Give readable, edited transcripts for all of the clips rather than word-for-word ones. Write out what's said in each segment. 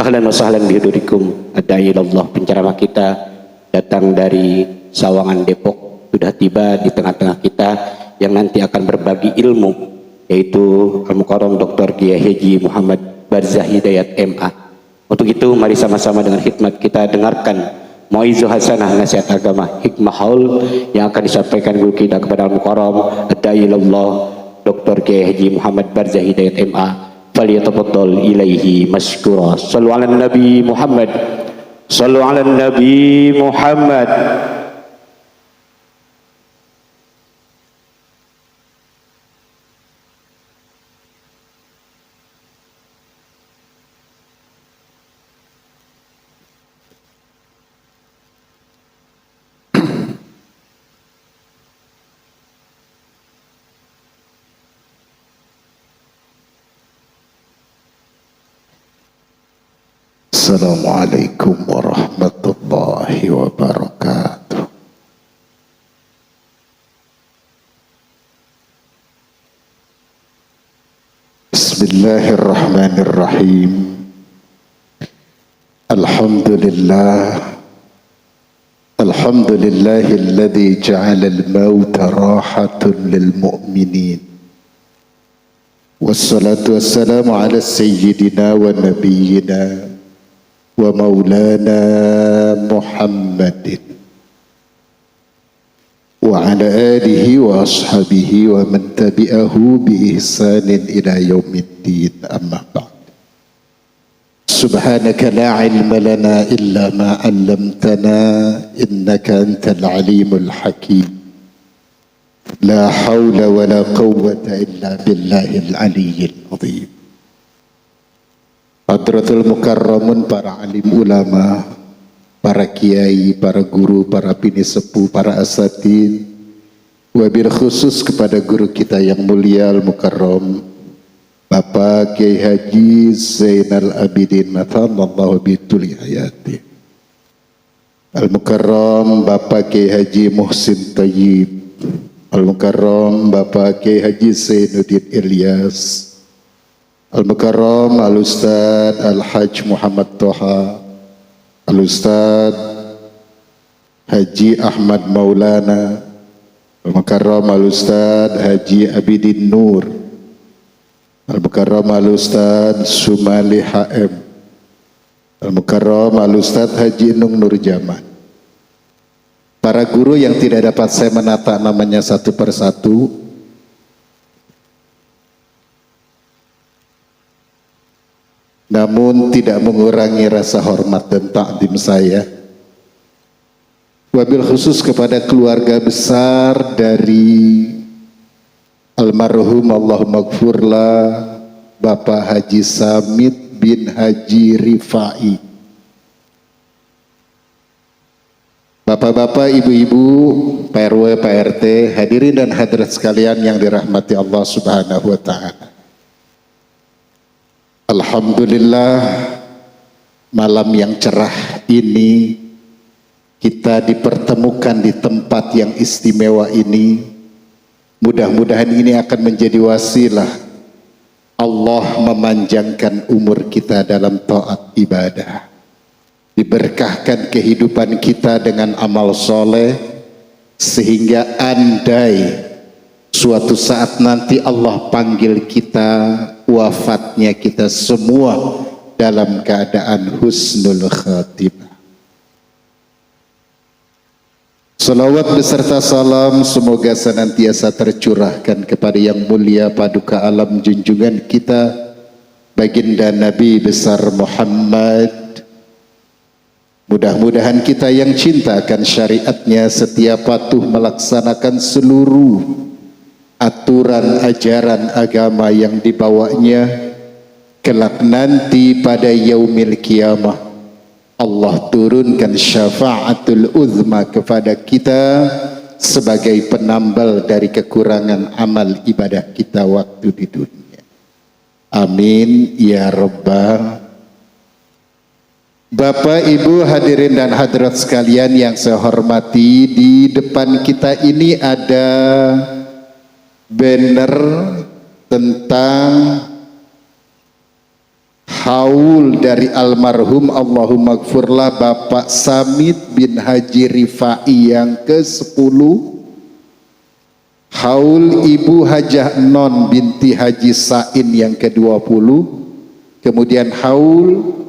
Ahlan wa sahlan bihudurikum. Adai ilallah, penceramah kita datang dari Sawangan Depok, sudah tiba di tengah-tengah kita yang nanti akan berbagi ilmu, yaitu Al-Mukarram Dr. Kiai Haji Muhammad Barzah Hidayat MA. Untuk itu mari sama-sama dengan khidmat kita dengarkan Mauizah Hasanah nasihat agama hikmah haul yang akan disampaikan guru kita kepada Al-Mukarram Adai ilallah Dr. Kiai Haji Muhammad Barzah Hidayat MA. Falyatafaddal ilaihi mashkura. Sallu ala Nabi Muhammad. Sallu ala Nabi Muhammad. Assalamualaikum warahmatullahi wabarakatuh. Bismillahirrahmanirrahim. Alhamdulillahilladzi ja'ala al-mauta rahatun lil mu'minin. Wassalatu wassalamu ala sayyidina wa nabiyyina wa maulana Muhammadin wa ala alihi wa ashabihi wa man tabi'ahu bi ihsanin ila yaumiddin, amma ba'd. Subhanaka la ilma lana illa ma 'allamtana innaka antal alimul hakim. La haula wa la quwwata illa billahil aliyyil azim. Hadratul Mukarramun, para alim ulama, para kiai, para guru, para bini sepuh, para asatidz, wabil khusus kepada guru kita yang mulia Al-Mukarram Bapak Kiai Haji Zainal Abidin Mathamallahu bituli hayati. Al-Mukarram Bapak Kiai Haji Muhsin Tayyib, Al-Mukarram Bapak Kiai Haji Zainuddin Ilyas, Al-Mukarram Al-Ustadz Al-Hajj Muhammad Toha, Al-Ustadz Haji Ahmad Maulana, Al-Mukarram Al-Ustadz Haji Abidin Nur, Al-Mukarram Al-Ustadz Sumali HM, Al-Mukarram Al-Ustadz Haji Nung Nur Jaman. Para guru yang tidak dapat saya menata namanya satu persatu, namun tidak mengurangi rasa hormat dan takdim saya, wabil khusus kepada keluarga besar dari almarhum Allahumma gfurlah Bapak Haji Samit bin Haji Rifai. Bapak-bapak, ibu-ibu, Pak RW, Pak RT, hadirin dan hadirat sekalian yang dirahmati Allah Subhanahu wa ta'ala. Alhamdulillah, malam yang cerah ini kita dipertemukan di tempat yang istimewa ini. Mudah-mudahan ini akan menjadi wasilah Allah memanjangkan umur kita dalam taat ibadah, diberkahkan kehidupan kita dengan amal soleh, sehingga andai suatu saat nanti Allah panggil kita, wafatnya kita semua dalam keadaan husnul khatimah. Salawat beserta salam semoga senantiasa tercurahkan kepada yang mulia paduka alam junjungan kita baginda Nabi besar Muhammad. Mudah-mudahan kita yang cinta akan syariatnya, setia patuh melaksanakan seluruh aturan ajaran agama yang dibawanya, kelak nanti pada yaumil kiamah Allah turunkan syafaatul uzma kepada kita sebagai penambal dari kekurangan amal ibadah kita waktu di dunia. Amin ya rabbal. Bapak, Ibu, hadirin dan hadirat sekalian yang saya hormati, di depan kita ini ada banner tentang haul dari almarhum Allahumma gfurlah Bapak Samit bin Haji Rifai yang ke-10, haul Ibu Hajah Non binti Haji Sain yang ke-20, kemudian haul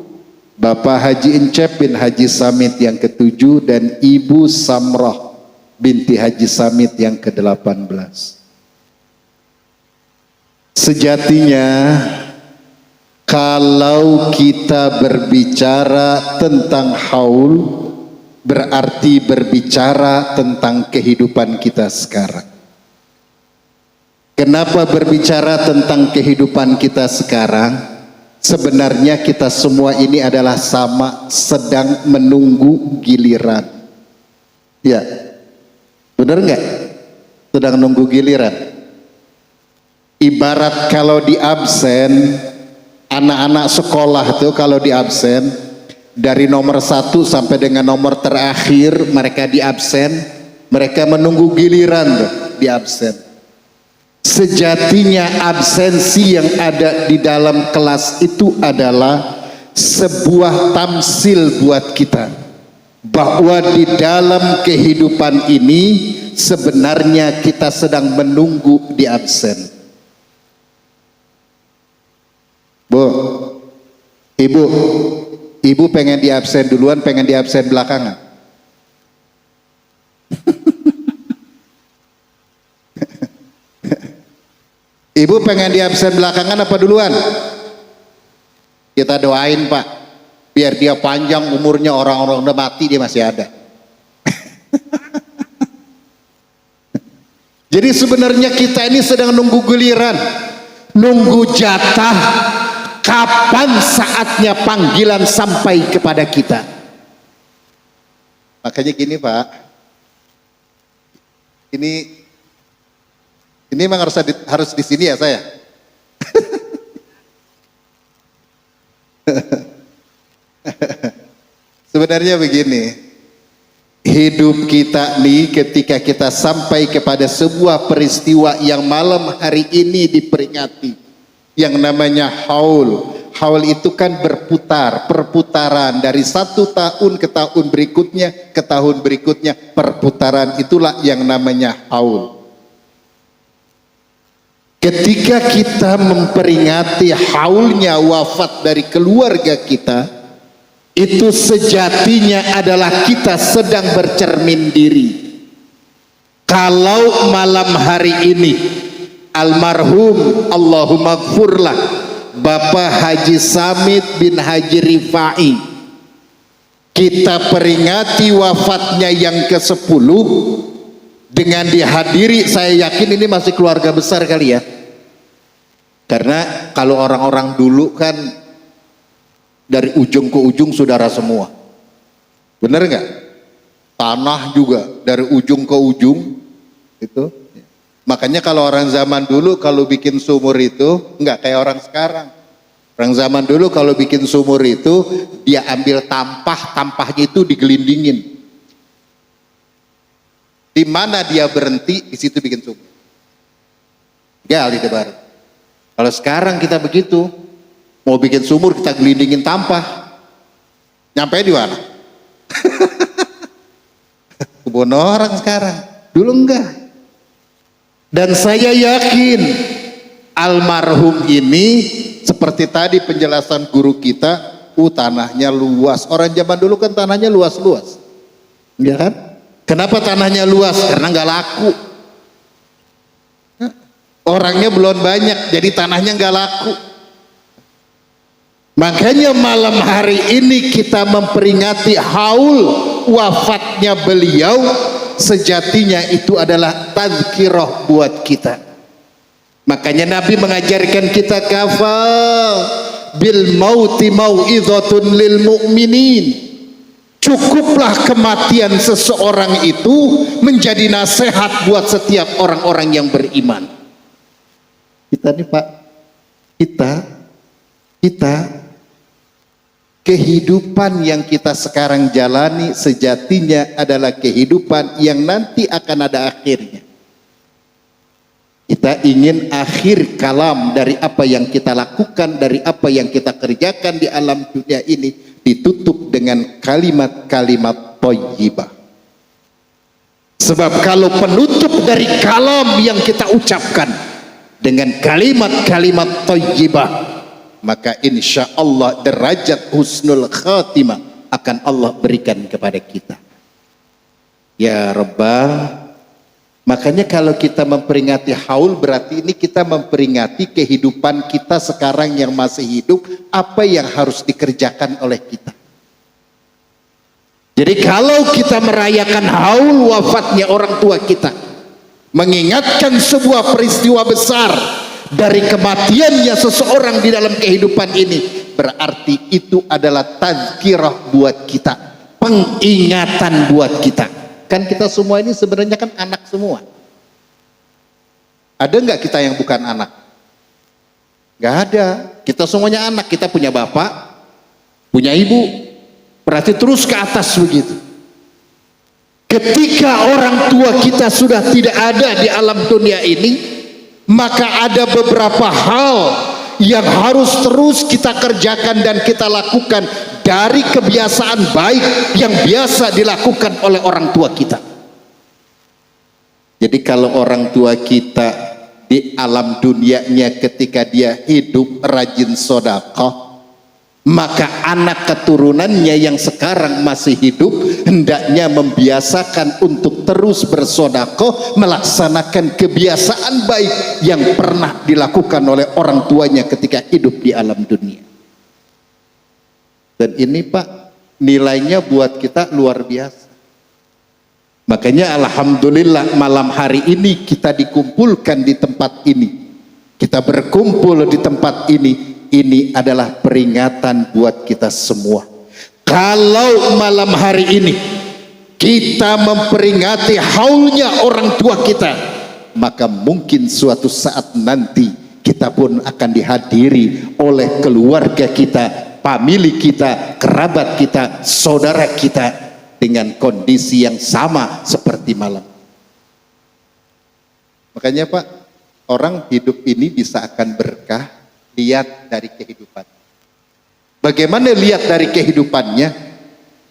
Bapak Haji Encep bin Haji Samit yang ke-7 dan Ibu Samrah binti Haji Samit yang ke-18. Sejatinya kalau kita berbicara tentang haul, berarti berbicara tentang kehidupan kita sekarang. Kenapa berbicara tentang kehidupan kita sekarang? Sebenarnya kita semua ini adalah sama, sedang menunggu giliran. Ya, benar nggak? Sedang nunggu giliran. Ibarat kalau di absen, anak-anak sekolah itu kalau di absen dari nomor 1 sampai dengan nomor terakhir mereka di absen, mereka menunggu giliran tuh, di absen. Sejatinya absensi yang ada di dalam kelas itu adalah sebuah tamsil buat kita bahwa di dalam kehidupan ini sebenarnya kita sedang menunggu di absen. Bu, ibu pengen di absen duluan, pengen di absen belakangan? Ibu pengen di absen belakangan apa duluan? Kita doain Pak, biar dia panjang umurnya, orang-orang udah mati dia masih ada. Jadi sebenarnya kita ini sedang nunggu giliran, nunggu jatah. Kapan saatnya panggilan sampai kepada kita? Makanya gini Pak, ini memang harus di sini ya saya. Sebenarnya begini, hidup kita nih ketika kita sampai kepada sebuah peristiwa yang malam hari ini diperingati, yang namanya haul. Haul itu kan berputar, perputaran dari satu tahun ke tahun berikutnya, ke tahun berikutnya, perputaran itulah yang namanya haul. Ketika kita memperingati haulnya wafat dari keluarga kita, itu sejatinya adalah kita sedang bercermin diri. Kalau malam hari ini almarhum Allahumma gfurlah Bapak Haji Samit bin Haji Rifai kita peringati wafatnya yang ke-10 dengan dihadiri, saya yakin ini masih keluarga besar kali ya, karena kalau orang-orang dulu kan dari ujung ke ujung saudara semua, bener nggak? Tanah juga dari ujung ke ujung itu. Makanya kalau orang zaman dulu kalau bikin sumur itu nggak kayak orang sekarang. Orang zaman dulu kalau bikin sumur itu dia ambil tampah, tampahnya itu digelindingin. Di mana dia berhenti, di situ bikin sumur. Gali itu baru. Kalau sekarang kita begitu, mau bikin sumur kita gelindingin tampah. Nyampe di mana? Kebun orang sekarang. Dulu enggak. Dan saya yakin almarhum ini seperti tadi penjelasan guru kita, tanahnya luas. Orang zaman dulu kan tanahnya luas-luas, ya kan? Kenapa tanahnya luas? Karena nggak laku. Orangnya belum banyak, jadi tanahnya nggak laku. Makanya malam hari ini kita memperingati haul wafatnya beliau. Sejatinya itu adalah tazkirah buat kita. Makanya Nabi mengajarkan kita kafal bil mauti mau'izatun lil mu'minin. Cukuplah kematian seseorang itu menjadi nasihat buat setiap orang-orang yang beriman. Kita nih Pak, kita kehidupan yang kita sekarang jalani sejatinya adalah kehidupan yang nanti akan ada akhirnya. Kita ingin akhir kalam dari apa yang kita lakukan, dari apa yang kita kerjakan di alam dunia ini ditutup dengan kalimat-kalimat thayyibah. Sebab kalau penutup dari kalam yang kita ucapkan dengan kalimat-kalimat thayyibah, maka insya Allah derajat husnul khatimah akan Allah berikan kepada kita. Ya Rabbah, makanya kalau kita memperingati haul, berarti ini kita memperingati kehidupan kita sekarang yang masih hidup, apa yang harus dikerjakan oleh kita. Jadi kalau kita merayakan haul wafatnya orang tua kita, mengingatkan sebuah peristiwa besar dari kematiannya seseorang di dalam kehidupan ini, berarti itu adalah tazkirah buat kita, pengingatan buat kita. Kan kita semua ini sebenarnya kan anak semua. Ada nggak kita yang bukan anak? Nggak ada. Kita semuanya anak. Kita punya bapak, punya ibu. Berarti terus ke atas begitu. Ketika orang tua kita sudah tidak ada di alam dunia ini, maka ada beberapa hal yang harus terus kita kerjakan dan kita lakukan dari kebiasaan baik yang biasa dilakukan oleh orang tua kita. Jadi kalau orang tua kita di alam dunianya ketika dia hidup rajin sedekah, maka anak keturunannya yang sekarang masih hidup hendaknya membiasakan untuk terus bersedekah, melaksanakan kebiasaan baik yang pernah dilakukan oleh orang tuanya ketika hidup di alam dunia. Dan ini Pak, nilainya buat kita luar biasa. Makanya alhamdulillah malam hari ini kita dikumpulkan di tempat ini. Kita berkumpul di tempat ini. Ini adalah peringatan buat kita semua. Kalau malam hari ini kita memperingati haulnya orang tua kita, maka mungkin suatu saat nanti kita pun akan dihadiri oleh keluarga kita, famili kita, kerabat kita, saudara kita dengan kondisi yang sama seperti malam. Makanya Pak, orang hidup ini bisa akan berkah lihat dari kehidupan. Bagaimana lihat dari kehidupannya?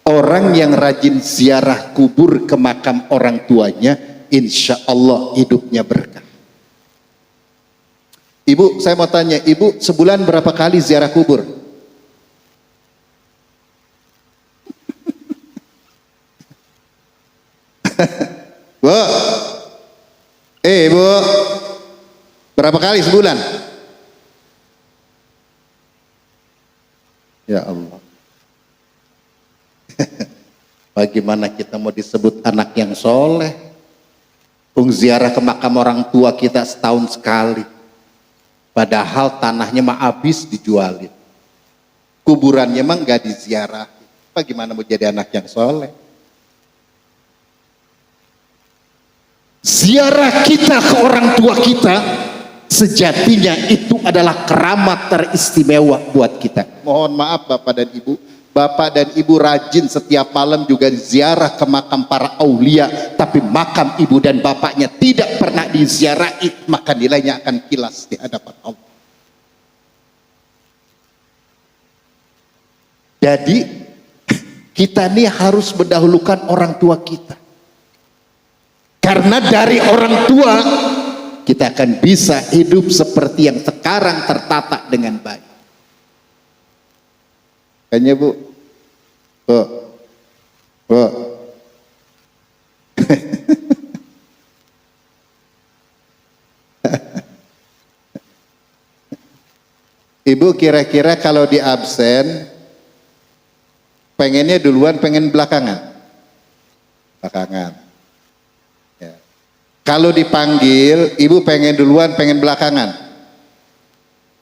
Orang yang rajin ziarah kubur ke makam orang tuanya, insya Allah hidupnya berkah. Ibu, saya mau tanya, Ibu sebulan berapa kali ziarah kubur? Bu, Bu, berapa kali sebulan? Ya Allah. Bagaimana kita mau disebut anak yang soleh? Ziarah ke makam orang tua kita setahun sekali. Padahal tanahnya mah habis dijualin. Kuburannya mah nggak diziarah. Bagaimana mau jadi anak yang soleh? Ziarah kita ke orang tua kita sejatinya itu adalah keramat teristimewa buat kita. Mohon maaf Bapak dan Ibu, Bapak dan Ibu rajin setiap malam juga ziarah ke makam para aulia, tapi makam Ibu dan Bapaknya tidak pernah diziarahi, maka nilainya akan kilas di hadapan Allah. Jadi kita ini harus mendahulukan orang tua kita, karena dari orang tua kita akan bisa hidup seperti yang sekarang tertata dengan baik. Kayaknya Bu, Ibu kira-kira kalau di absen, pengennya duluan, pengen belakangan? Belakangan. Kalau dipanggil, Ibu pengen duluan, pengen belakangan?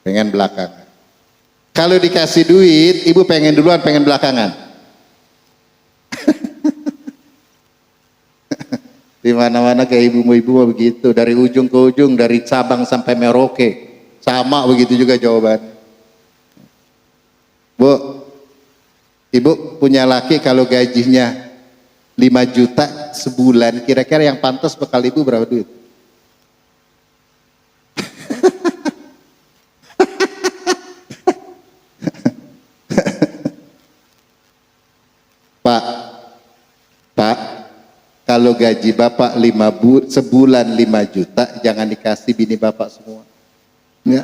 Pengen belakangan. Kalau dikasih duit, Ibu pengen duluan, pengen belakangan? Di mana-mana kayak ibu-ibu begitu, dari ujung ke ujung, dari Sabang sampai Merauke, sama begitu juga jawaban. Bu, Ibu punya laki kalau gajinya 5 juta sebulan, kira-kira yang pantas bekal Ibu berapa duit? Kalau gaji bapak sebulan 5 juta, jangan dikasih bini bapak semua. Ya.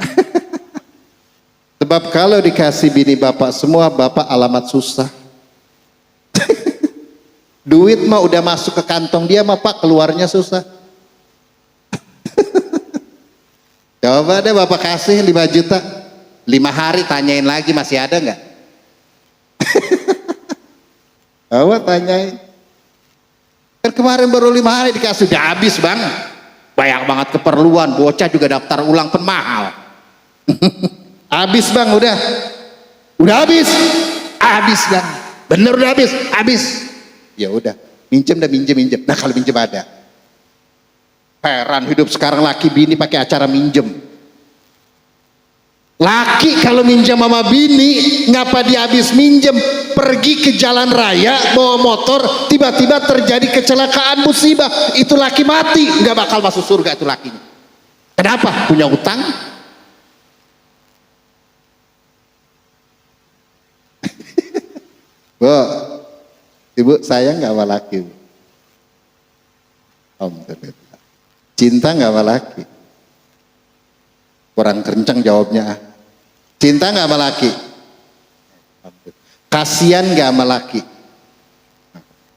Sebab kalau dikasih bini bapak semua, bapak alamat susah. Duit mah udah masuk ke kantong dia mah pak, keluarnya susah. Coba deh bapak kasih 5 juta, 5 hari tanyain lagi masih ada nggak? Coba tanyain. Kan kemarin baru 5 hari dikasih, udah habis bang. Banyak banget keperluan, bocah juga daftar ulang pun mahal. Habis bang, udah habis bang, bener udah habis. Ya udah, minjem. Nah kalau minjem ada. Heran hidup sekarang laki bini pakai acara minjem. Laki kalau minjem sama bini, ngapa dia habis minjem? Pergi ke jalan raya bawa motor, tiba-tiba terjadi kecelakaan musibah, itu laki mati, nggak bakal masuk surga itu lakinya. Kenapa? Punya utang. Bu, ibu sayang nggak sama laki? Alhamdulillah. Cinta nggak sama laki? Kurang kencang jawabnya. Cinta nggak sama laki? Kasian nggak sama laki?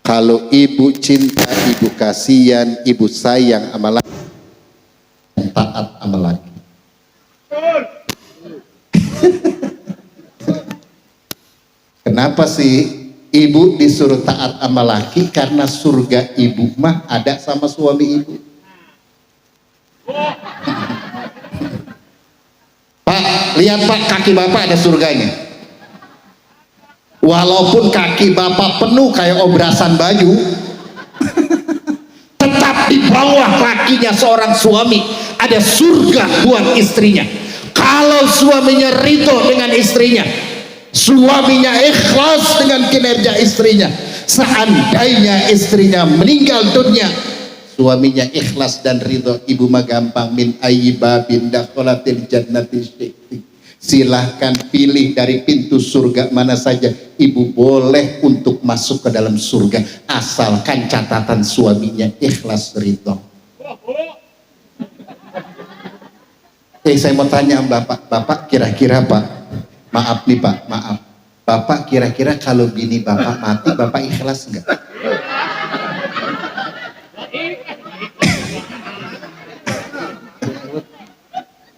Kalau ibu cinta, ibu kasihan, ibu sayang sama laki, taat sama laki. Kenapa sih ibu disuruh taat sama laki? Karena surga ibu mah ada sama suami ibu. Pak, lihat pak, kaki bapak ada surganya. Walaupun kaki bapak penuh kayak obrasan baju, tetap di bawah kakinya seorang suami ada surga buat istrinya. Kalau suaminya ridho dengan istrinya, suaminya ikhlas dengan kinerja istrinya, seandainya istrinya meninggal dunia, suaminya ikhlas dan ridho, ibu mah gampang. Min ayyibabin dakholatil jannati syi'ti, silahkan pilih dari pintu surga mana saja, ibu boleh untuk masuk ke dalam surga, asalkan catatan suaminya ikhlas ridho. Saya mau tanya bapak kira-kira pak, maaf nih pak, maaf, bapak kira-kira kalau bini bapak mati, bapak ikhlas nggak?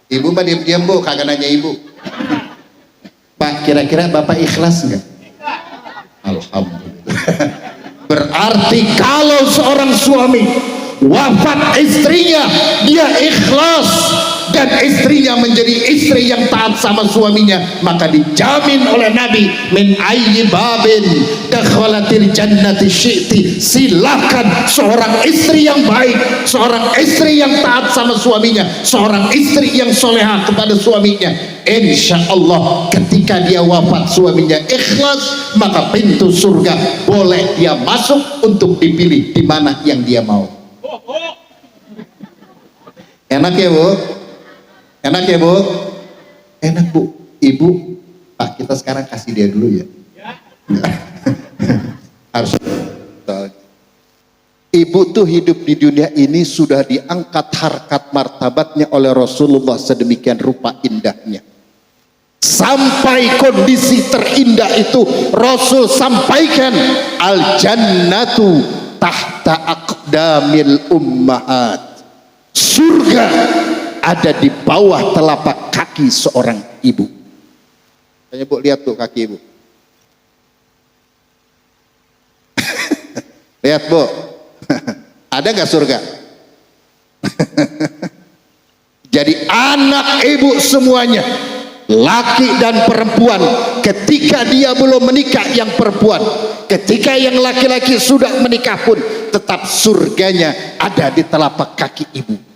Ibu mah diam-diam bu, kagak nanya ibu. Pak, kira-kira bapak ikhlas nggak? Alhamdulillah. Berarti kalau seorang suami wafat istrinya, dia ikhlas dan istrinya menjadi istri yang taat sama suaminya, maka dijamin oleh Nabi, min ayyi babin dakhalatil jannati syi'ti, silakan seorang istri yang baik, seorang istri yang taat sama suaminya, seorang istri yang soleha kepada suaminya, insya Allah ketika dia wafat suaminya ikhlas, maka pintu surga boleh dia masuk untuk dipilih di mana yang dia mau. Enak ya bu? Enak ya bu? Enak bu. Ibu, pak kita sekarang kasih dia dulu ya. Harus. Ibu tuh hidup di dunia ini sudah diangkat harkat martabatnya oleh Rasulullah sedemikian rupa indahnya. Sampai kondisi terindah itu Rasul sampaikan, al jannatu tahta aqdamil ummahat, surga ada di bawah telapak kaki seorang ibu. Kayaknya bu, lihat tuh kaki ibu. Lihat bu, ada nggak surga? Jadi anak ibu semuanya, laki dan perempuan, ketika dia belum menikah yang perempuan, ketika yang laki-laki sudah menikah pun, tetap surganya ada di telapak kaki ibu.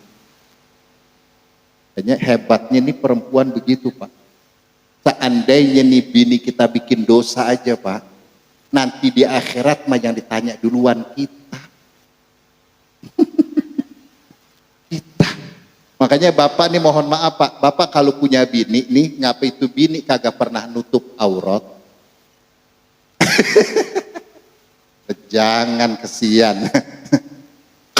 Kayaknya hebatnya nih perempuan begitu pak. Seandainya nih bini kita bikin dosa aja pak, nanti di akhirat mah yang ditanya duluan kita. Kita. Makanya bapak nih mohon maaf pak, bapak kalau punya bini nih, ngapa itu bini kagak pernah nutup aurat? Jangan, kesian.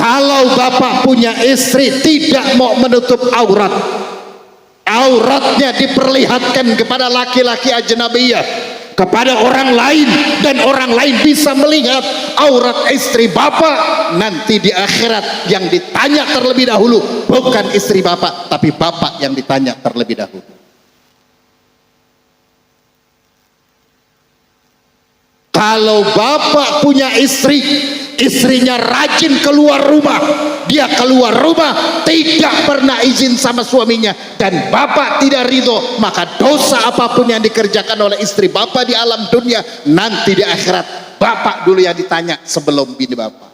Kalau bapak punya istri tidak mau menutup aurat, auratnya diperlihatkan kepada laki-laki ajnabiyah, kepada orang lain, dan orang lain bisa melihat aurat istri bapak, nanti di akhirat yang ditanya terlebih dahulu bukan istri bapak, tapi bapak yang ditanya terlebih dahulu. Kalau bapak punya istri, istrinya rajin keluar rumah, dia keluar rumah tidak pernah izin sama suaminya, dan bapak tidak ridho, maka dosa apapun yang dikerjakan oleh istri bapak di alam dunia, nanti di akhirat bapak dulu yang ditanya sebelum bini bapak.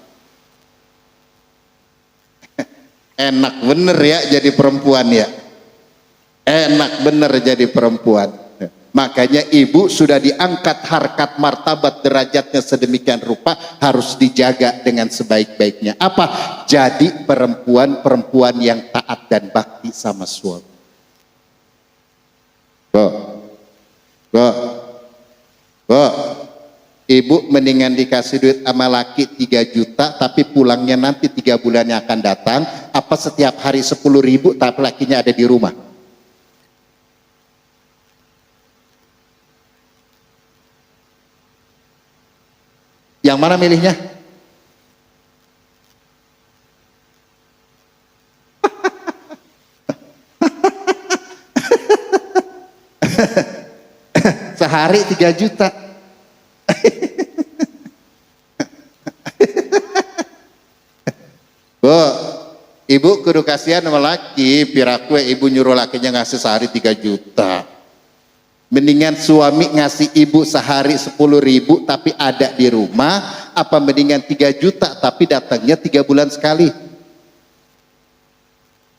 Enak bener ya jadi perempuan ya, enak bener jadi perempuan. Makanya ibu sudah diangkat harkat martabat derajatnya sedemikian rupa, harus dijaga dengan sebaik-baiknya. Apa? Jadi perempuan yang taat dan bakti sama suami. Ibu mendingan dikasih duit sama laki 3 juta tapi pulangnya nanti 3 bulan yang akan datang, apa setiap hari 10.000 tapi lakinya ada di rumah? Yang mana milihnya? Sehari 3 juta. Bu, ibu kudu kasihan sama laki, piraku ibu nyuruh lakinya ngasih sehari 3 juta. Mendingan suami ngasih ibu sehari 10.000 tapi ada di rumah, apa mendingan 3 juta tapi datangnya 3 bulan sekali?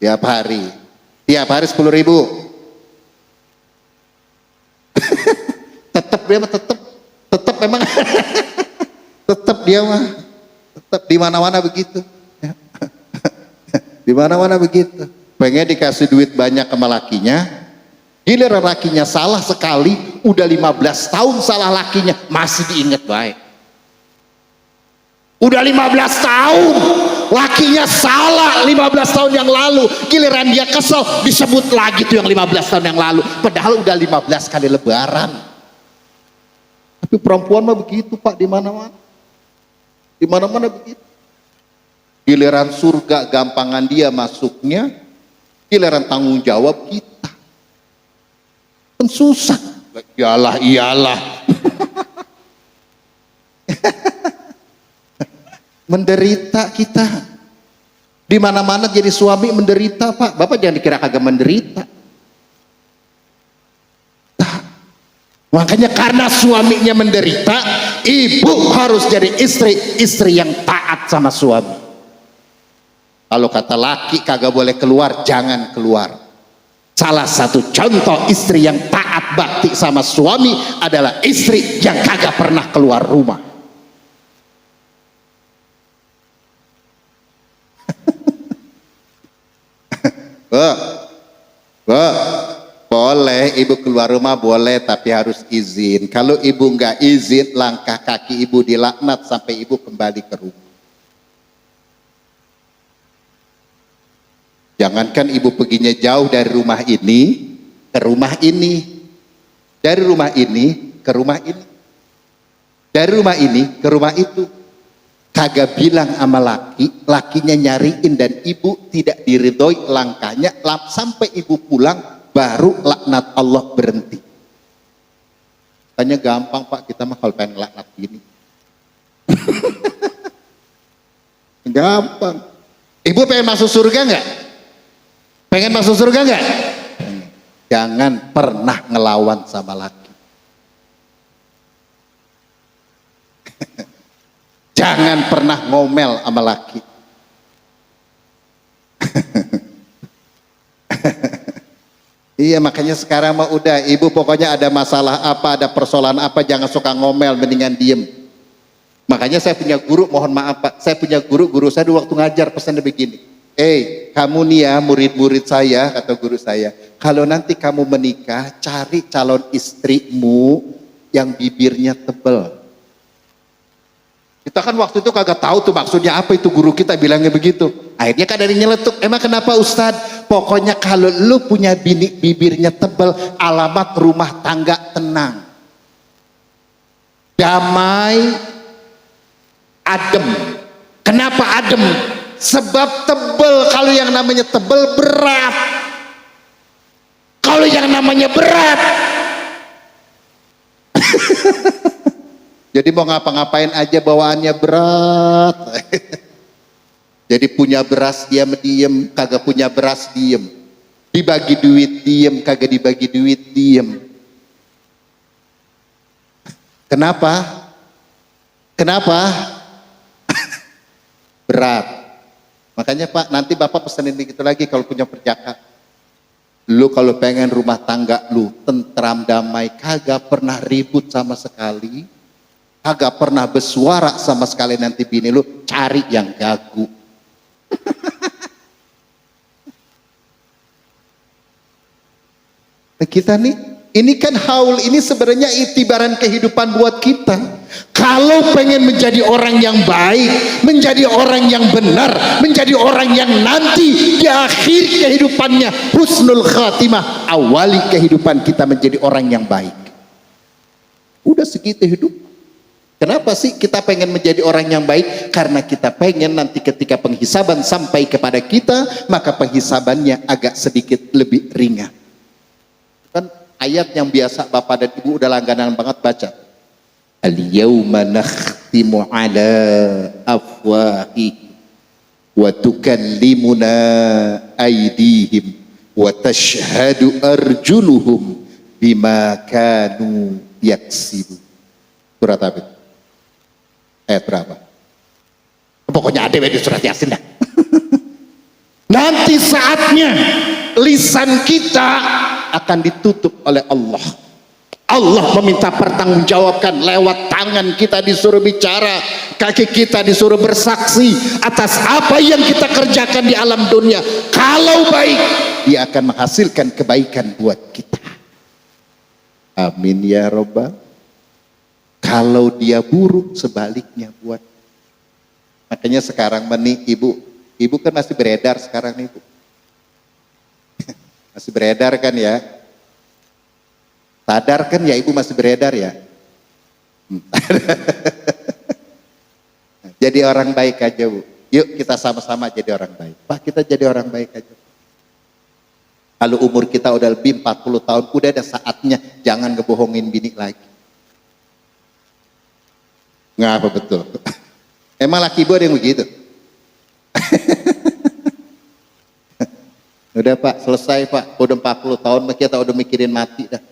Tiap hari 10.000. Tetap dia mah tetap memang tetap dia mah tetap di mana-mana begitu. Di mana-mana begitu. Pengen dikasih duit banyak sama lakinya, giliran lakinya salah sekali, udah 15 tahun salah lakinya, masih diingat baik. Udah 15 tahun lakinya salah 15 tahun yang lalu, giliran dia kesel disebut lagi tuh yang 15 tahun yang lalu, padahal udah 15 kali lebaran. Tapi perempuan mah begitu Pak, di mana-mana. Di mana-mana begitu. Giliran surga gampangan dia masuknya, giliran tanggung jawab kita kan susah. Iyalah menderita kita di mana-mana. Jadi suami menderita Pak, bapak jangan dikira kagak menderita. Makanya karena suaminya menderita, ibu harus jadi istri yang taat sama suami. Kalau kata laki kagak boleh keluar, jangan keluar. Salah satu contoh istri yang taat bakti sama suami adalah istri yang kagak pernah keluar rumah. Boleh ibu keluar rumah boleh, tapi harus izin. Kalau ibu nggak izin, langkah kaki ibu dilaknat sampai ibu kembali ke rumah. Jangankan ibu perginya jauh dari rumah ini ke rumah ini, dari rumah ini ke rumah ini, dari rumah ini ke rumah itu, kagak bilang sama lakinya nyariin, dan ibu tidak diridhoi langkahnya, sampai ibu pulang baru laknat Allah berhenti. Tanya gampang Pak, kita mah kalau pengen laknat gini gampang. Ibu pengen masuk surga nggak? Pengen masuk surga nggak? Jangan pernah ngelawan sama laki. Jangan pernah ngomel sama laki. Iya, makanya sekarang mah udah, ibu pokoknya ada masalah apa, ada persoalan apa, jangan suka ngomel, mendingan diem. Makanya saya punya guru, mohon maaf Pak, saya punya guru saya dulu waktu ngajar pesannya begini, kamu nih ya murid-murid saya, kata guru saya, kalau nanti kamu menikah, cari calon istrimu yang bibirnya tebal. Kita kan waktu itu kagak tahu tuh maksudnya apa itu, guru kita bilangnya begitu. Akhirnya kan dari nyeletuk, emang kenapa Ustadz? Pokoknya kalau lu punya bibirnya tebal, alamat rumah tangga tenang, damai, adem. Kenapa adem? Sebab tebal, kalau yang namanya tebal berat. Kalau yang namanya berat, jadi mau ngapa-ngapain aja bawaannya berat. Jadi punya beras diam-diem, kagak punya beras diem. Dibagi duit diem, kagak dibagi duit diem. Kenapa? Kenapa? Berat. Makanya Pak, nanti Bapak pesenin begitu lagi kalau punya perjaka. Lu kalau pengen rumah tangga lu tentram damai, kagak pernah ribut sama sekali, kagak pernah bersuara sama sekali, nanti bini lu cari yang gagu. Nah, kita nih, ini kan haul, ini sebenarnya itibaran kehidupan buat kita. Kalau pengen menjadi orang yang baik, menjadi orang yang benar, menjadi orang yang nanti di akhir kehidupannya husnul khatimah, awali kehidupan kita menjadi orang yang baik. Udah segitu hidup. Kenapa sih kita pengen menjadi orang yang baik? Karena kita pengen nanti ketika penghisaban sampai kepada kita, maka penghisabannya agak sedikit lebih ringan. Kan ayat yang biasa Bapak dan Ibu udah langganan banget baca. Al-yawma nakhtimu ala afwahi wa tukallimuna aydihim wa tashhadu arjuluhum bima kanu yaksibu. Surat apa itu? Ayat berapa? Pokoknya ada di surat Yasin dah. Nanti saatnya lisan kita akan ditutup oleh Allah. Allah meminta pertanggungjawabkan, lewat tangan kita disuruh bicara, kaki kita disuruh bersaksi atas apa yang kita kerjakan di alam dunia. Kalau baik, dia akan menghasilkan kebaikan buat kita. Amin ya Rabbal. Kalau dia buruk, sebaliknya buat. Makanya sekarang ibu kan masih beredar sekarang nih Bu. Masih beredar kan ya? Sadar kan ya ibu masih beredar ya? Jadi orang baik aja Bu. Yuk kita sama-sama jadi orang baik. Pak, kita jadi orang baik aja. Kalau umur kita udah lebih 40 tahun, udah ada saatnya jangan ngebohongin bini lagi. Ngapa betul? Emang laki ibu ada yang begitu? Udah Pak, selesai Pak. Udah 40 tahun kita udah mikirin mati dah.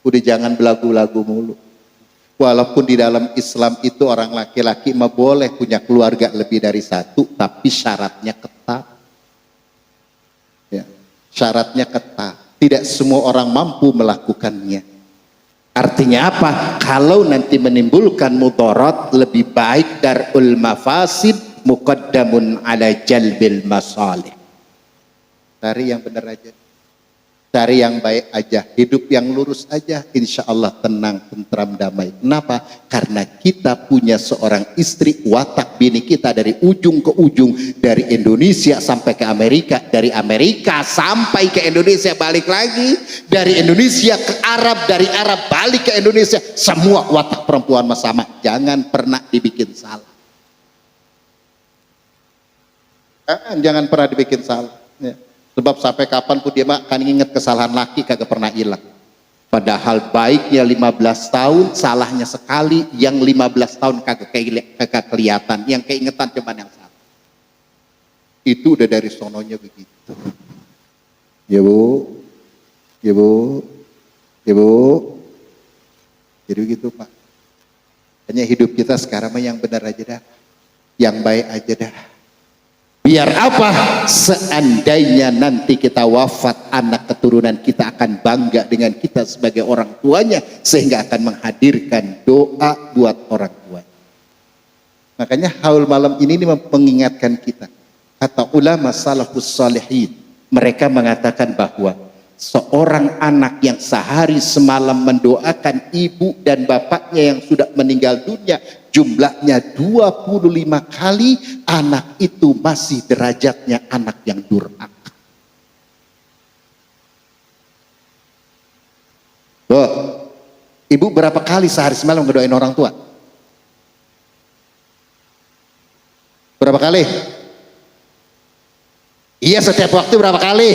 Udah jangan belagu-lagu mulu. Walaupun di dalam Islam itu orang laki-laki mah boleh punya keluarga lebih dari satu, tapi syaratnya ketat. Ya, syaratnya ketat. Tidak semua orang mampu melakukannya. Artinya apa? Kalau nanti menimbulkan mudarat, lebih baik darul mafasid muqaddamun ala jalbil masalih. Cari yang benar aja, cari yang baik aja, hidup yang lurus aja, insya Allah tenang, tentram, damai. Kenapa? Karena kita punya seorang istri, watak bini kita dari ujung ke ujung, dari Indonesia sampai ke Amerika, dari Amerika sampai ke Indonesia balik lagi, dari Indonesia ke Arab, dari Arab balik ke Indonesia, semua watak perempuan sama. Jangan pernah dibikin salah. Jangan pernah dibikin salah. Ya. Sebab sampai kapanpun dia akan ingat kesalahan laki, kagak pernah hilang. Padahal baiknya 15 tahun, salahnya sekali, yang 15 tahun kagak kelihatan, yang keingetan cuma yang satu. Itu udah dari sononya begitu. Ya Bu, ya Bu, ya Bu. Jadi begitu Pak. Hanya hidup kita sekarang mah yang benar aja dah, yang baik aja dah. Biar apa? Seandainya nanti kita wafat, anak keturunan kita akan bangga dengan kita sebagai orang tuanya, sehingga akan menghadirkan doa buat orang tua. Makanya haul malam ini mengingatkan kita. Kata ulama salafus salihin, mereka mengatakan bahwa seorang anak yang sehari semalam mendoakan ibu dan bapaknya yang sudah meninggal dunia, jumlahnya 25 kali, anak itu masih derajatnya anak yang durhaka. Ibu berapa kali sehari semalam ngedoain orang tua? Berapa kali? Iya, setiap waktu berapa kali?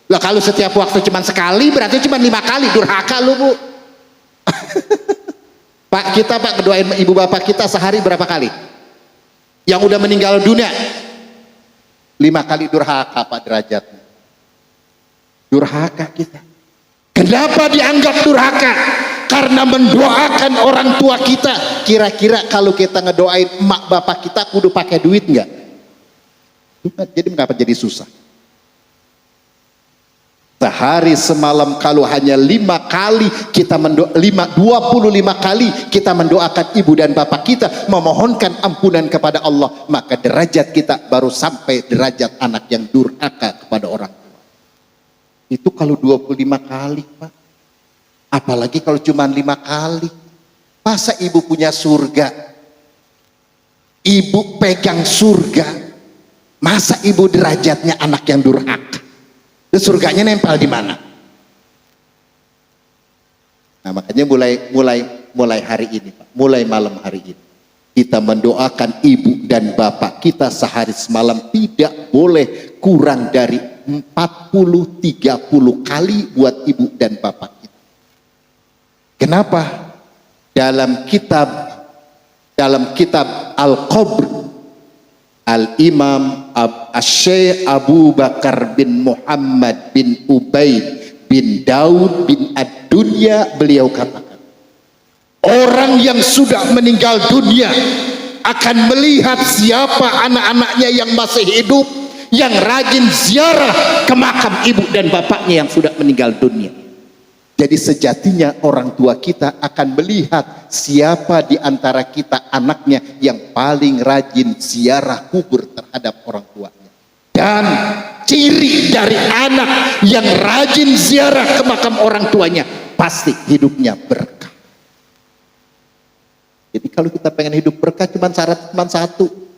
Lah kalau setiap waktu cuma sekali berarti cuma 5 kali, durhaka lu Bu. Pak kita Pak ngedoain ibu bapak kita sehari berapa kali? Yang udah meninggal dunia 5 kali, durhaka Pak derajatnya. Durhaka kita. Kenapa dianggap durhaka? Karena mendoakan orang tua kita. Kira-kira kalau kita ngedoain emak bapak kita kudu pakai duit enggak? Jadi mengapa jadi susah? Sehari semalam kalau hanya 5 kali kita 25 kali kita mendoakan ibu dan bapak kita, memohonkan ampunan kepada Allah, maka derajat kita baru sampai derajat anak yang durhaka kepada orang tua. Itu kalau 25 kali Pak. Apalagi kalau cuma 5 kali. Masa ibu punya surga? Ibu pegang surga. Masa ibu derajatnya anak yang durhaka? Dan surganya nempel di mana? Nah, makanya mulai hari ini Pak, mulai malam hari ini kita mendoakan ibu dan bapak kita sehari semalam tidak boleh kurang dari 40-30 kali buat ibu dan bapak kita. Kenapa? Dalam kitab Al-Qabr, Al-Imam Asy-Syaikh Abu Bakar bin Muhammad bin Ubaid bin Daud bin Ad-Dunya, beliau katakan, orang yang sudah meninggal dunia akan melihat siapa anak-anaknya yang masih hidup, yang rajin ziarah ke makam ibu dan bapaknya yang sudah meninggal dunia. Jadi sejatinya orang tua kita akan melihat siapa di antara kita anaknya yang paling rajin ziarah kubur terhadap orang tuanya. Dan ciri dari anak yang rajin ziarah ke makam orang tuanya pasti hidupnya berkah. Jadi kalau kita pengen hidup berkah cuma syarat satu.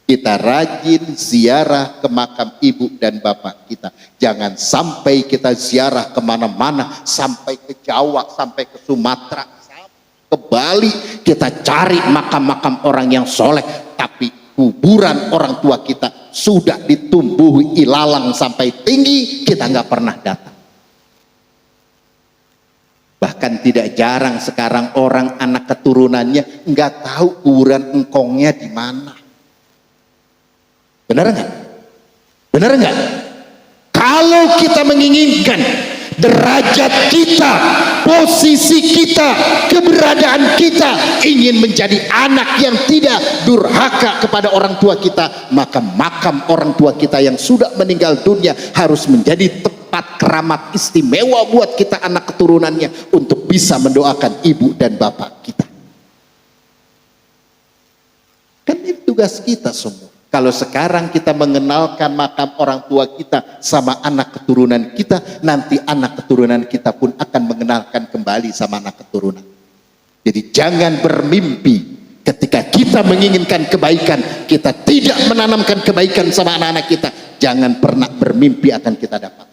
Kita rajin ziarah ke makam ibu dan bapak kita. Jangan sampai kita ziarah kemana-mana, sampai ke Jawa, sampai ke Sumatera, sampai ke Bali. Kita cari makam-makam orang yang soleh, tapi kuburan orang tua kita sudah ditumbuhi ilalang sampai tinggi, kita nggak pernah datang. Bahkan tidak jarang sekarang orang anak keturunannya nggak tahu kuburan engkongnya di mana. Benar enggak? Benar enggak? Kalau kita menginginkan derajat kita, posisi kita, keberadaan kita, ingin menjadi anak yang tidak durhaka kepada orang tua kita, maka makam orang tua kita yang sudah meninggal dunia harus menjadi tempat keramat istimewa buat kita anak keturunannya untuk bisa mendoakan ibu dan bapak kita. Kan itu tugas kita semua. Kalau sekarang kita mengenalkan makam orang tua kita sama anak keturunan kita, nanti anak keturunan kita pun akan mengenalkan kembali sama anak keturunan. Jadi jangan bermimpi ketika kita menginginkan kebaikan, kita tidak menanamkan kebaikan sama anak-anak kita. Jangan pernah bermimpi akan kita dapat.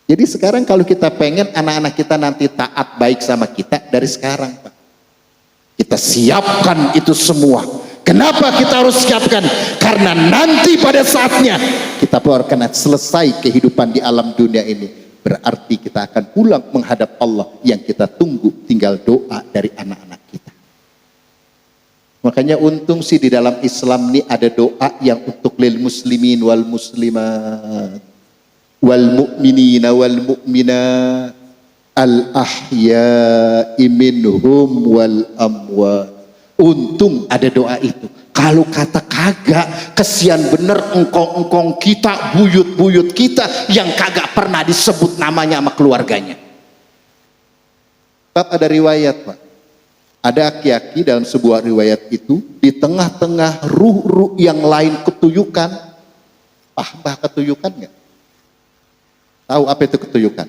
Jadi sekarang kalau kita pengen anak-anak kita nanti taat baik sama kita, dari sekarang Pak, kita siapkan itu semua. Kenapa kita harus siapkan? Karena nanti pada saatnya kita akan selesai kehidupan di alam dunia ini. Berarti kita akan pulang menghadap Allah, yang kita tunggu tinggal doa dari anak-anak kita. Makanya untung sih di dalam Islam ini ada doa yang untuk lil muslimin wal muslimat wal mu'minina wal mu'minat al ahya'i minhum wal amwat. Untung ada doa itu. Kalau kata kagak, kesian bener engkong-engkong kita, buyut-buyut kita yang kagak pernah disebut namanya sama keluarganya. Pak, ada riwayat Pak, ada aki-aki dalam sebuah riwayat itu, di tengah-tengah ruh-ruh yang lain ketuyukan. Paham bah ketuyukan nggak? Tahu apa itu ketuyukan?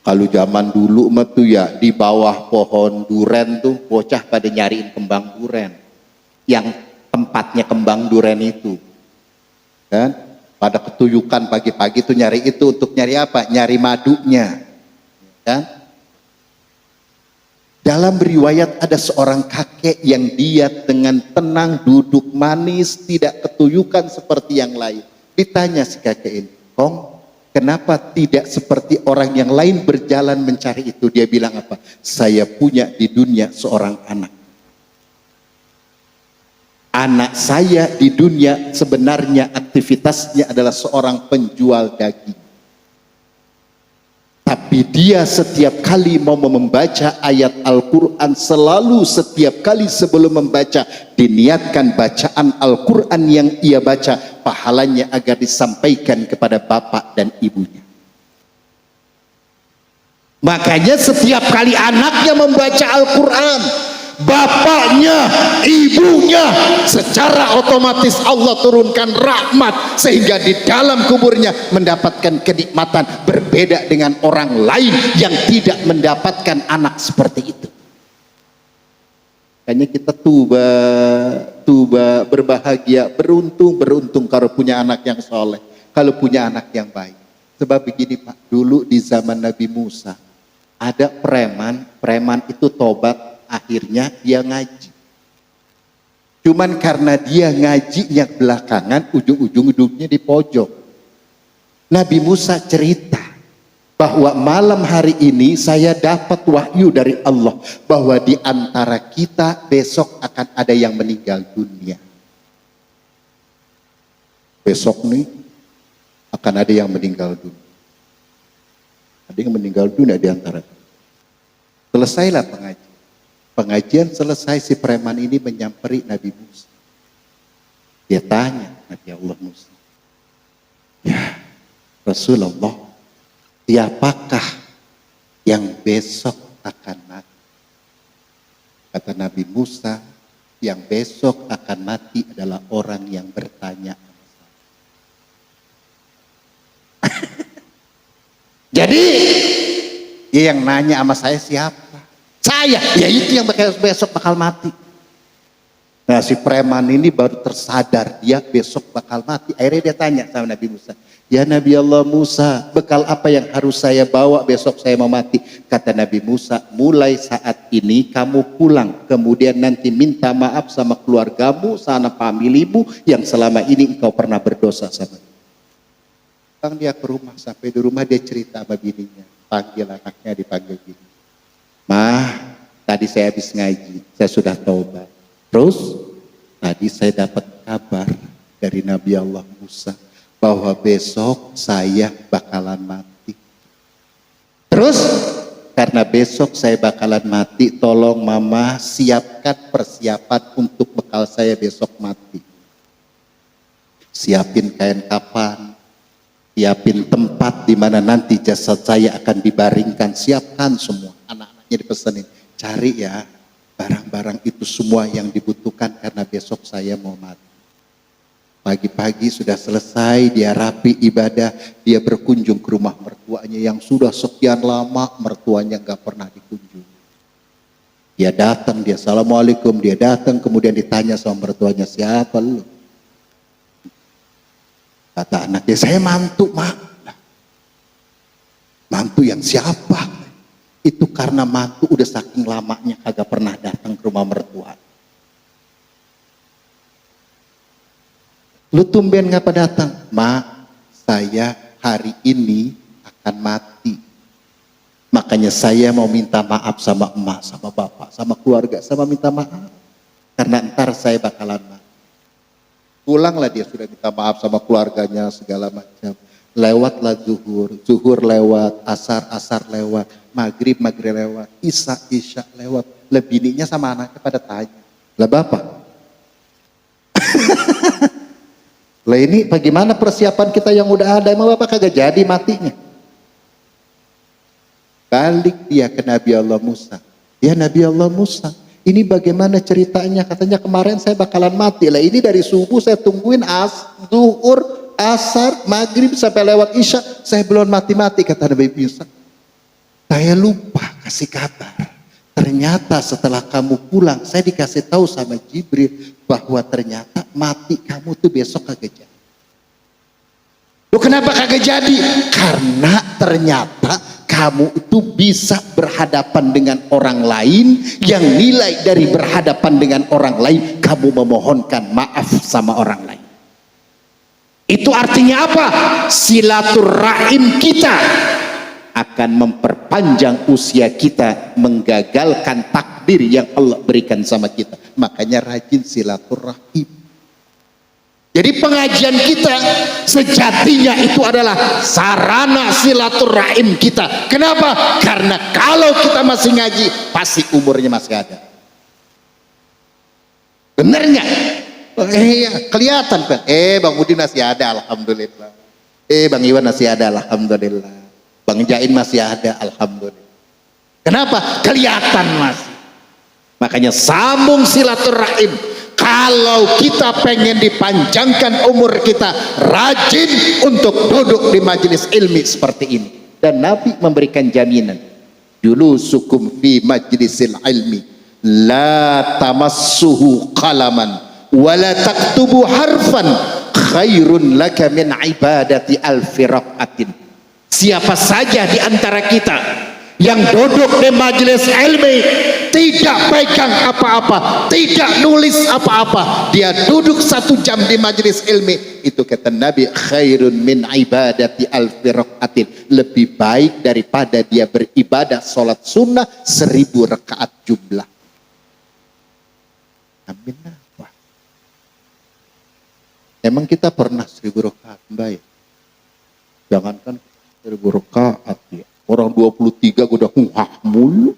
Kalau zaman dulu mah tuh ya di bawah pohon duren tuh bocah pada nyariin kembang duren. Yang tempatnya kembang duren itu. Kan? Pada ketuyukan pagi-pagi tuh nyari itu untuk nyari apa? Nyari madunya. Kan? Dalam riwayat ada seorang kakek yang dia dengan tenang duduk manis, tidak ketuyukan seperti yang lain. Ditanya si kakek ini, "Kong, kenapa tidak seperti orang yang lain berjalan mencari itu?" Dia bilang apa? "Saya punya di dunia seorang anak. Anak saya di dunia sebenarnya aktivitasnya adalah seorang penjual daging. Tapi dia setiap kali mau membaca ayat Al-Quran, selalu setiap kali sebelum membaca, diniatkan bacaan Al-Quran yang ia baca, pahalanya agar disampaikan kepada bapak dan ibunya. Makanya setiap kali anaknya membaca Al-Quran, bapaknya, ibunya, secara otomatis Allah turunkan rahmat sehingga di dalam kuburnya mendapatkan kenikmatan berbeda dengan orang lain yang tidak mendapatkan anak seperti itu. Makanya kita tuba berbahagia, beruntung kalau punya anak yang soleh, kalau punya anak yang baik. Sebab begini Pak, dulu di zaman Nabi Musa ada preman itu tobat, akhirnya dia ngaji. Cuman karena dia ngajinya belakangan, ujung-ujung hidupnya di pojok. Nabi Musa cerita bahwa malam hari ini saya dapat wahyu dari Allah bahwa di antara kita besok akan ada yang meninggal dunia. Besok nih akan ada yang meninggal dunia. Ada yang meninggal dunia di antara kita. Selesailah pengajian. Pengajian selesai, si preman ini menyamperi Nabi Musa. Dia tanya Nabi Allah Musa, "Ya Rasulullah, siapakah yang besok akan mati?" Kata Nabi Musa, "Yang besok akan mati adalah orang yang bertanya." Jadi dia yang nanya sama saya siapa? Saya, ya itu yang besok bakal mati. Nah si preman ini baru tersadar dia besok bakal mati. Akhirnya dia tanya sama Nabi Musa, "Ya Nabi Allah Musa, bekal apa yang harus saya bawa besok saya mau mati?" Kata Nabi Musa, "Mulai saat ini kamu pulang, kemudian nanti minta maaf sama keluargamu, sama familimu yang selama ini engkau pernah berdosa sama dia." Bang dia ke rumah, sampai di rumah dia cerita sama bininya, panggil anaknya, dipanggil gini, "Mah, tadi saya habis ngaji, saya sudah taubat. Terus tadi saya dapat kabar dari Nabi Allah Musa bahwa besok saya bakalan mati. Terus karena besok saya bakalan mati, tolong mama siapkan persiapan untuk bekal saya besok mati. Siapin kain kafan, siapin tempat di mana nanti jasad saya akan dibaringkan, siapkan semua." Anak-anaknya dipesanin, "Cari ya barang-barang itu semua yang dibutuhkan karena besok saya mau mati." Pagi-pagi sudah selesai, dia rapi ibadah, dia berkunjung ke rumah mertuanya yang sudah sekian lama mertuanya gak pernah dikunjungi. Dia datang, dia assalamualaikum, dia datang, kemudian ditanya sama mertuanya, "Siapa lu?" Kata anaknya, "Saya mantu, Mak." "Mantu yang siapa?" "Itu karena mantu udah saking lamanya kagak pernah datang ke rumah mertua. Lu tumben ngapa datang?" "Mak, saya hari ini akan mati. Makanya saya mau minta maaf sama emak, sama bapak, sama keluarga, sama minta maaf. Karena ntar saya bakalan mati." Pulanglah dia sudah minta maaf sama keluarganya segala macam. Lewatlah zuhur lewat, asar lewat, maghrib lewat, isya lewat. Lah bininya sama anaknya pada tanya, "Lah bapak?" "Lah ini bagaimana persiapan kita yang udah ada, emang bapak kagak jadi matinya?" Balik dia ke Nabi Allah Musa, "Ya Nabi Allah Musa, ini bagaimana ceritanya? Katanya kemarin saya bakalan mati. Lah ini dari subuh saya tungguin zuhur, asar, maghrib sampai lewat isya, saya belum mati-mati, kata Nabi Musa. Saya lupa kasih kabar. Ternyata setelah kamu pulang, saya dikasih tahu sama Jibril bahwa ternyata mati kamu tuh besok kagak jadi. Loh, kenapa kagak jadi? Karena ternyata kamu itu bisa berhadapan dengan orang lain, yang nilai dari berhadapan dengan orang lain kamu memohonkan maaf sama orang lain. Itu artinya apa? Silaturahim kita akan memperpanjang usia kita, menggagalkan takdir yang Allah berikan sama kita. Makanya rajin silaturahim. Jadi pengajian kita sejatinya itu adalah sarana silaturahim kita. Kenapa? Karena kalau kita masih ngaji, pasti umurnya masih ada. Bener nggak? Iya, kelihatan Bang. Bang Udin masih ada, alhamdulillah. Bang Iwan masih ada, alhamdulillah. Bang Jain masih ada, alhamdulillah. Kenapa? Kelihatan masih. Makanya sambung silaturahim. Kalau kita pengen dipanjangkan umur kita, rajin untuk duduk di majelis ilmi seperti ini. Dan Nabi memberikan jaminan, julusukum fi majlisil ilmi la tamassuhu qalaman wala taktubu harfan khairun laka min ibadati alfi raqatin. Siapa saja di antara kita yang duduk di majelis ilmi, tidak pegang apa-apa, tidak nulis apa-apa, dia duduk 1 jam di majelis ilmi, itu kata Nabi, khairun min ibadati alfi raqatin, lebih baik daripada dia beribadah sholat sunnah 1000 rakaat jumlah. Amin. Wah. Emang kita pernah 1000 rakaat, Mbak? Jangankan 1000 rakaat ya. Orang 23 udah mulu.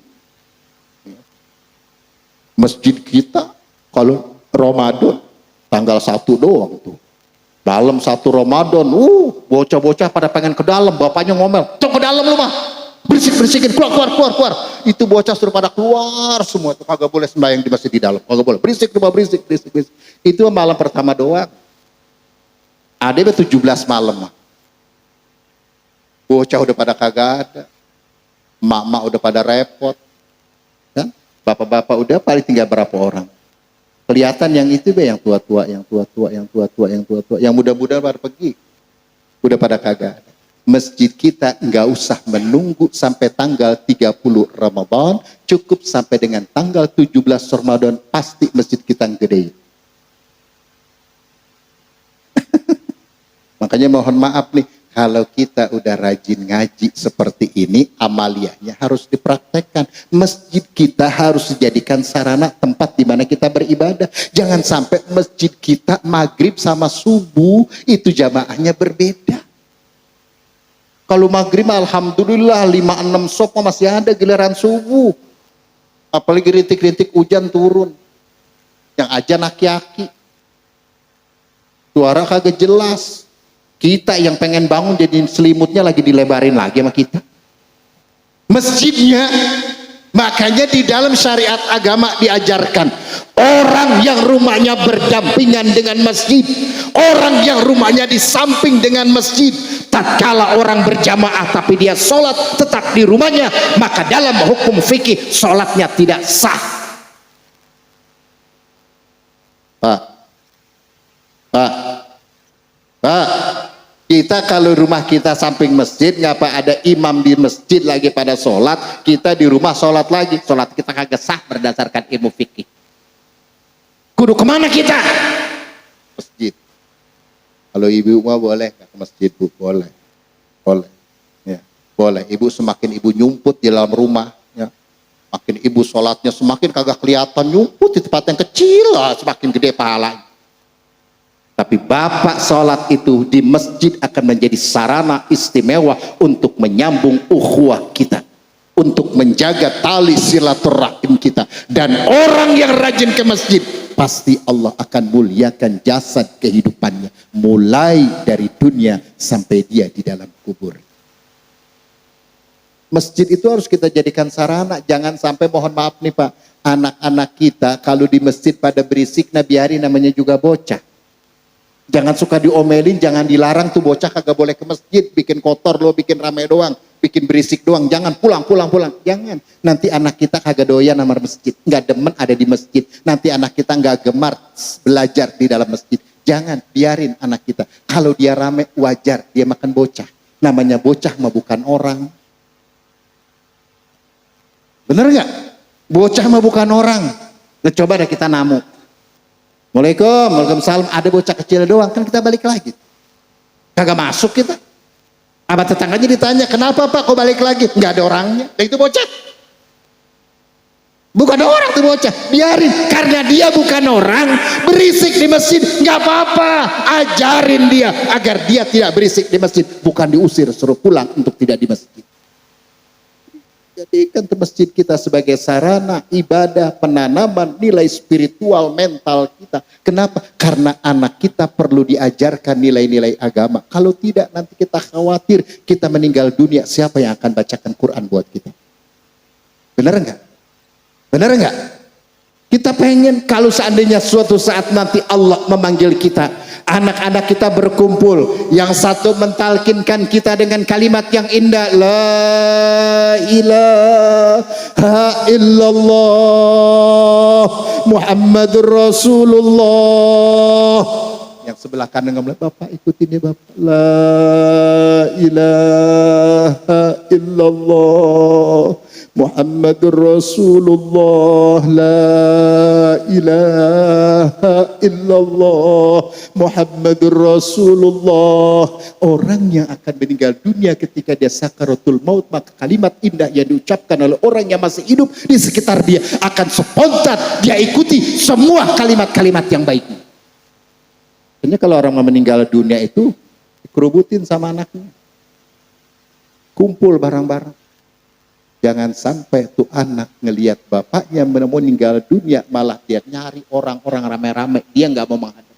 Masjid kita kalau Ramadan tanggal 1 doang tuh. Dalam 1 Ramadan, bocah-bocah pada pengen ke dalam, bapaknya ngomel, "Cok ke dalam lu mah. Berisik-berisikin, keluar. Itu bocah suruh pada keluar semua, itu kagak boleh sembahyang di masjid di dalam. Kagak boleh. Berisik. Itu malam pertama doang. Ada 17 malam mah. Bocah udah pada kagak ada, mak-mak udah pada repot, kan? Bapak-bapak udah paling tinggal berapa orang. Kelihatan yang itu yang tua-tua, yang muda-muda pada pergi, udah pada kagak ada. Masjid kita nggak usah menunggu sampai tanggal 30 Ramadan, cukup sampai dengan tanggal 17 Ramadan, pasti masjid kita gede. Makanya mohon maaf nih, kalau kita udah rajin ngaji seperti ini, amaliyahnya harus dipraktekkan. Masjid kita harus dijadikan sarana tempat di mana kita beribadah. Jangan sampai masjid kita maghrib sama subuh itu jamaahnya berbeda. Kalau maghrib alhamdulillah 5-6 sop masih ada, giliran subuh. Apalagi rintik-rintik hujan turun. Yang aja aki-aki. Suara kagak jelas. Kita yang pengen bangun jadi selimutnya lagi dilebarin lagi sama kita. Masjidnya, makanya di dalam syariat agama diajarkan, orang yang rumahnya berdampingan dengan masjid, orang yang rumahnya di samping dengan masjid, tatkala orang berjamaah tapi dia sholat tetap di rumahnya, maka dalam hukum fikih sholatnya tidak sah. Pak, kita kalau rumah kita samping masjid, ngapa ada imam di masjid lagi pada sholat, kita di rumah sholat lagi, sholat kita kagak sah berdasarkan ilmu fikih. Kudu kemana kita? Masjid. Kalau ibu mah boleh ke masjid, Bu? Boleh. Ya, boleh. Ibu semakin ibu nyumput di dalam rumah, ya, makin ibu sholatnya semakin kagak kelihatan nyumput di tempat yang kecil lah, semakin gede pahalanya. Tapi bapak sholat itu di masjid akan menjadi sarana istimewa untuk menyambung ukhuwah kita, untuk menjaga tali silaturahim kita. Dan orang yang rajin ke masjid, pasti Allah akan muliakan jasad kehidupannya, mulai dari dunia sampai dia di dalam kubur. Masjid itu harus kita jadikan sarana. Jangan sampai, mohon maaf nih Pak, anak-anak kita kalau di masjid pada berisik, nah biarin, namanya juga bocah. Jangan suka diomelin, jangan dilarang tuh bocah kagak boleh ke masjid, bikin kotor lo, bikin rame doang, bikin berisik doang. Jangan pulang. Jangan. Nanti anak kita kagak doyan sama masjid, nggak demen ada di masjid. Nanti anak kita nggak gemar belajar di dalam masjid. Jangan, biarin anak kita. Kalau dia rame wajar, dia makan bocah. Namanya bocah mah bukan orang. Bener nggak? Bocah mah bukan orang. Nah, coba deh kita namu. Waalaikumsalam, ada bocah kecil doang, kan kita balik lagi. Kagak masuk kita. Apa tetangganya ditanya, kenapa Pak kok balik lagi? Nggak ada orangnya. Dan itu bocah. Bukan orang tuh bocah, biarin. Karena dia bukan orang, berisik di masjid, nggak apa-apa. Ajarin dia agar dia tidak berisik di masjid. Bukan diusir, suruh pulang untuk tidak di masjid. Jadikan masjid kita sebagai sarana ibadah, penanaman nilai spiritual mental kita. Kenapa? Karena anak kita perlu diajarkan nilai-nilai agama. Kalau tidak nanti kita khawatir kita meninggal dunia, siapa yang akan bacakan Quran buat kita? Benar enggak? Benar enggak? Kita pengen kalau seandainya suatu saat nanti Allah memanggil kita, anak-anak kita berkumpul, yang satu mentalkinkan kita dengan kalimat yang indah, la ilaha illallah Muhammadur Rasulullah. Yang sebelah kanan ngomong, Bapak ikutin ya Bapak, la ilaha illallah Muhammadur Rasulullah, la ilaha illallah Muhammadur Rasulullah. Orang yang akan meninggal dunia ketika dia sakaratul maut, maka kalimat indah yang diucapkan oleh orang yang masih hidup di sekitar dia akan spontan dia ikuti semua kalimat-kalimat yang baik. Hanya kalau orang meninggal dunia itu dikerubutin sama anaknya, kumpul barang-barang. Jangan sampai tuh anak ngelihat bapaknya meninggal dunia, malah dia nyari orang-orang rame-rame, dia nggak mau menghadap.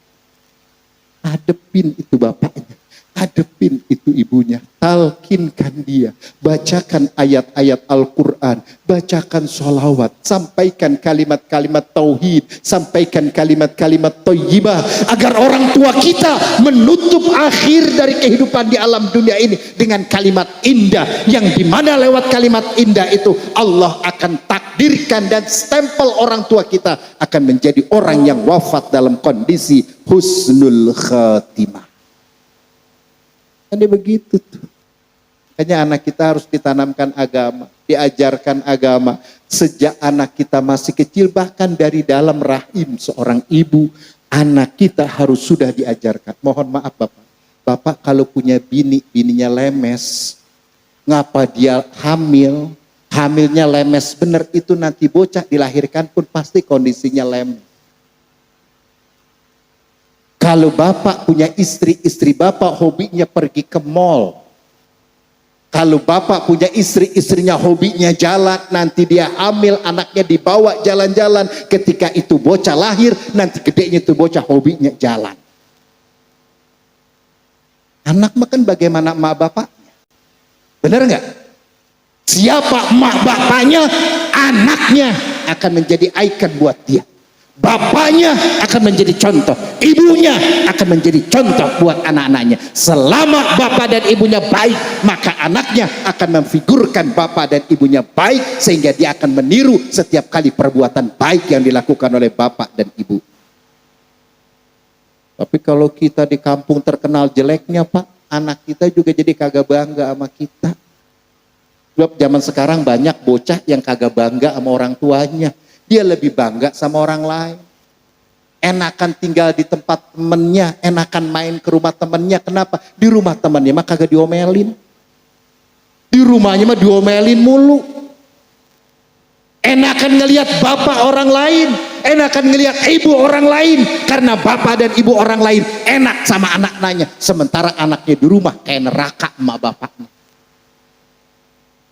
Hadepin itu bapaknya, hadepin itu ibunya, talkinkan dia, bacakan ayat-ayat Al-Quran, bacakan sholawat, sampaikan kalimat-kalimat tauhid, sampaikan kalimat-kalimat thayyibah, agar orang tua kita menutup akhir dari kehidupan di alam dunia ini dengan kalimat indah, yang dimana lewat kalimat indah itu Allah akan takdirkan dan stempel orang tua kita akan menjadi orang yang wafat dalam kondisi husnul khatimah. Ini begitu tuh. Makanya anak kita harus ditanamkan agama, diajarkan agama sejak anak kita masih kecil, bahkan dari dalam rahim seorang ibu, anak kita harus sudah diajarkan. Mohon maaf Bapak, Bapak kalau punya bininya lemes, ngapa dia hamilnya lemes bener, itu nanti bocah dilahirkan pun pasti kondisinya lemes. Kalau Bapak punya istri Bapak hobinya pergi ke mall. Kalau Bapak punya istrinya hobinya jalan, nanti dia hamil, anaknya dibawa jalan-jalan. Ketika itu bocah lahir, nanti gedenya itu bocah hobinya jalan. Anak makan bagaimana emak bapaknya? Benar nggak? Siapa emak bapaknya, anaknya akan menjadi ikon buat dia. Bapaknya akan menjadi contoh, ibunya akan menjadi contoh buat anak-anaknya. Selama bapak dan ibunya baik, maka anaknya akan memfigurkan bapak dan ibunya baik, sehingga dia akan meniru setiap kali perbuatan baik yang dilakukan oleh bapak dan ibu. Tapi kalau kita di kampung terkenal jeleknya Pak, anak kita juga jadi kagak bangga sama kita. Sebab zaman sekarang banyak bocah yang kagak bangga sama orang tuanya. Dia lebih bangga sama orang lain. Enakan tinggal di tempat temennya, enakan main ke rumah temennya. Kenapa? Di rumah temennya mah kagak diomelin. Di rumahnya mah diomelin mulu. Enakan ngelihat bapak orang lain, enakan ngelihat ibu orang lain, karena bapak dan ibu orang lain enak sama anak-anaknya. Sementara anaknya di rumah kayak neraka sama bapaknya.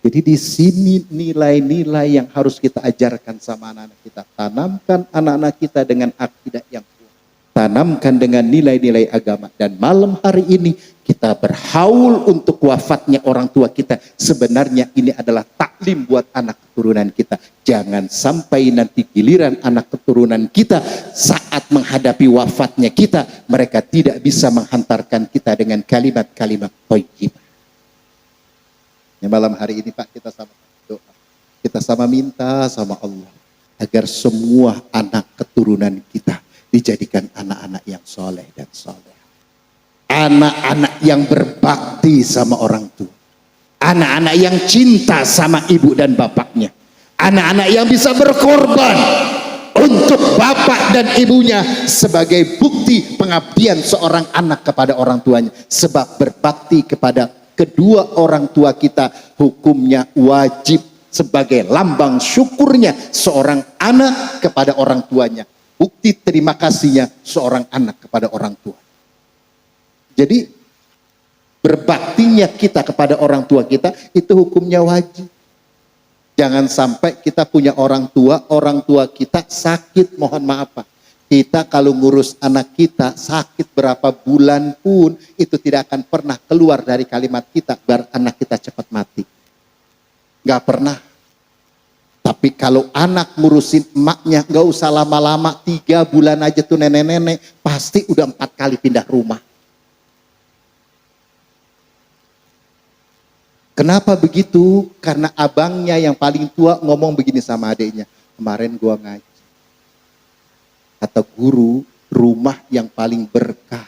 Jadi di sini nilai-nilai yang harus kita ajarkan sama anak-anak kita. Tanamkan anak-anak kita dengan akidah yang kuat. Tanamkan dengan nilai-nilai agama. Dan malam hari ini kita berhaul untuk wafatnya orang tua kita. Sebenarnya ini adalah taklim buat anak keturunan kita. Jangan sampai nanti giliran anak keturunan kita saat menghadapi wafatnya kita, mereka tidak bisa menghantarkan kita dengan kalimat-kalimat thayyibah. Malam hari ini Pak, kita sama doa. Kita sama minta sama Allah agar semua anak keturunan kita dijadikan anak-anak yang soleh dan soleh. Anak-anak yang berbakti sama orang tua. Anak-anak yang cinta sama ibu dan bapaknya. Anak-anak yang bisa berkorban untuk bapak dan ibunya sebagai bukti pengabdian seorang anak kepada orang tuanya. Sebab berbakti kepada kedua orang tua kita hukumnya wajib sebagai lambang syukurnya seorang anak kepada orang tuanya. Bukti terima kasihnya seorang anak kepada orang tua. Jadi berbaktinya kita kepada orang tua kita itu hukumnya wajib. Jangan sampai kita punya orang tua kita sakit, mohon maaf Pak. Kita kalau ngurus anak kita sakit berapa bulan pun itu tidak akan pernah keluar dari kalimat kita biar anak kita cepat mati. Gak pernah. Tapi kalau anak ngurusin emaknya gak usah lama-lama, 3 bulan aja tuh nenek-nenek pasti udah 4 kali pindah rumah. Kenapa begitu? Karena abangnya yang paling tua ngomong begini sama adiknya. Kemarin gua ngaji. Kata guru, rumah yang paling berkah,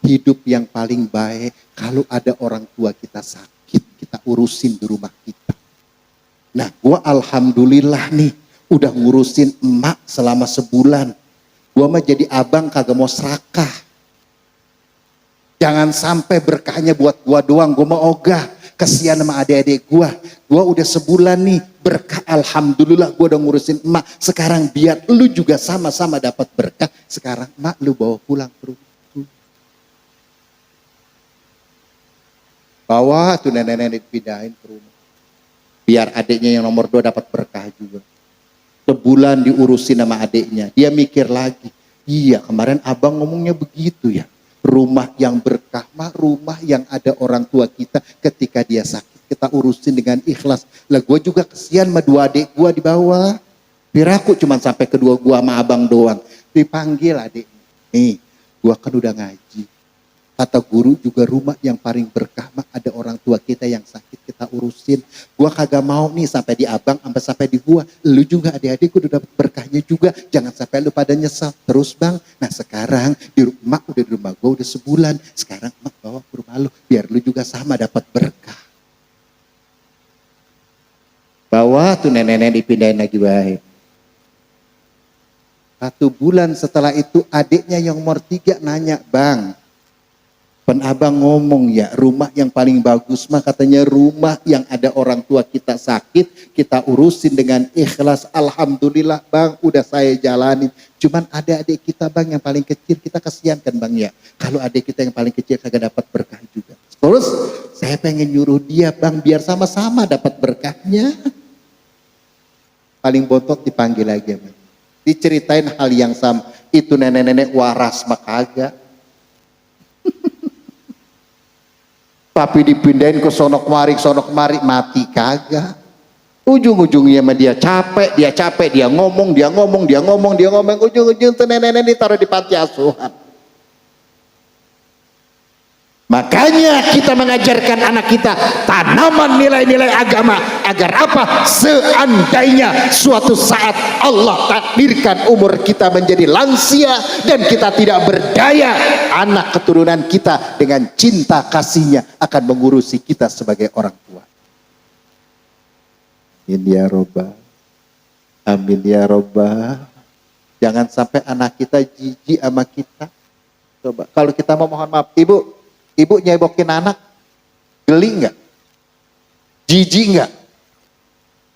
hidup yang paling baik, kalau ada orang tua kita sakit, kita urusin di rumah kita. Nah, gua alhamdulillah nih, udah ngurusin emak selama sebulan. Gua mah jadi abang kagak mau serakah. Jangan sampai berkahnya buat gua doang, gua mau ogah. Kesian sama adik-adik gua udah sebulan nih berkah, alhamdulillah gua udah ngurusin emak. Sekarang biar lu juga sama-sama dapat berkah. Sekarang emak lu bawa pulang ke rumah. Bawa tuh nenek-nenek dipindahin ke rumah. Biar adiknya yang nomor 2 dapat berkah juga. Sebulan diurusin sama adiknya. Dia mikir lagi, iya kemarin abang ngomongnya begitu ya. Rumah yang berkah mah rumah yang ada orang tua kita ketika dia sakit kita urusin dengan ikhlas. Lah gue juga kesian sama 2 adik gue di bawah. Biar aku cuma sampai kedua gue sama abang doang. Dipanggil adik. Nih gue kan udah ngaji. Kata guru juga rumah yang paling berkah mah ada orang tua kita yang sakit kita urusin. Gua kagak mau nih sampai di abang sampai di gua. Lu juga adik-adik udah dapat berkahnya juga. Jangan sampai lu pada nyesal. Terus bang, nah sekarang di rumah udah di rumah gua udah sebulan. Sekarang emak bawa ke rumah lu biar lu juga sama dapat berkah. Bawa tuh nenek-nenek dipindahin lagi baik. 1 bulan setelah itu adiknya yang nomor 3 nanya, bang, pen abang ngomong ya rumah yang paling bagus mah katanya rumah yang ada orang tua kita sakit kita urusin dengan ikhlas. Alhamdulillah bang udah saya jalanin. Cuman ada adik kita bang yang paling kecil kita kasihan kan bang ya. Kalau adik kita yang paling kecil kagak dapat berkah juga. Terus saya pengen nyuruh dia bang biar sama-sama dapat berkahnya. Paling botot dipanggil lagi bang. Diceritain hal yang sama. Itu nenek-nenek waras mah kagak. Tapi dipindahin ke sono kemari mati kagak. Ujung-ujungnya mah dia capek, dia ngomong, ujung-ujung tuh nenek-nenek ditaruh di panti asuhan. Makanya kita mengajarkan anak kita tanaman nilai-nilai agama agar apa? Seandainya suatu saat Allah takdirkan umur kita menjadi lansia dan kita tidak berdaya, anak keturunan kita dengan cinta kasihnya akan mengurusi kita sebagai orang tua. Amin ya Rabbah. Amin ya Rabbah. Jangan sampai anak kita jijik sama kita. Coba kalau kita mau mohon maaf, Ibu nyebokin anak, geli nggak? Jijik nggak?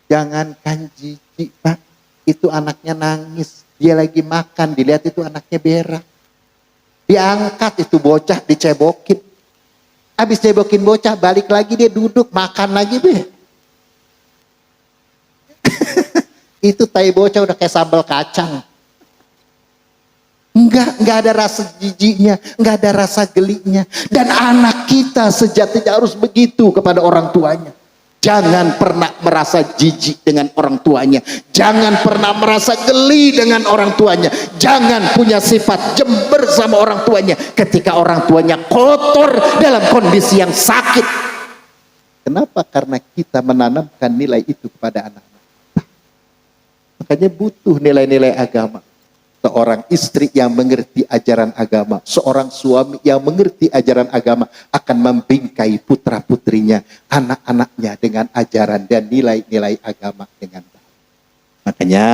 Jangankan jijik Pak, itu anaknya nangis. Dia lagi makan, dilihat itu anaknya berak. Diangkat itu bocah, dicebokin. Habis cebokin bocah, balik lagi dia duduk, makan lagi be. Itu tai bocah udah kayak sambal kacang. Enggak ada rasa jijiknya, enggak ada rasa geliknya. Dan anak kita sejatinya harus begitu kepada orang tuanya. Jangan pernah merasa jijik dengan orang tuanya. Jangan pernah merasa geli dengan orang tuanya. Jangan punya sifat jember sama orang tuanya ketika orang tuanya kotor dalam kondisi yang sakit. Kenapa? Karena kita menanamkan nilai itu kepada anak-anak. Makanya butuh nilai-nilai agama. Seorang istri yang mengerti ajaran agama, seorang suami yang mengerti ajaran agama akan membingkai putra-putrinya, anak-anaknya dengan ajaran dan nilai-nilai agama dengan baik. Makanya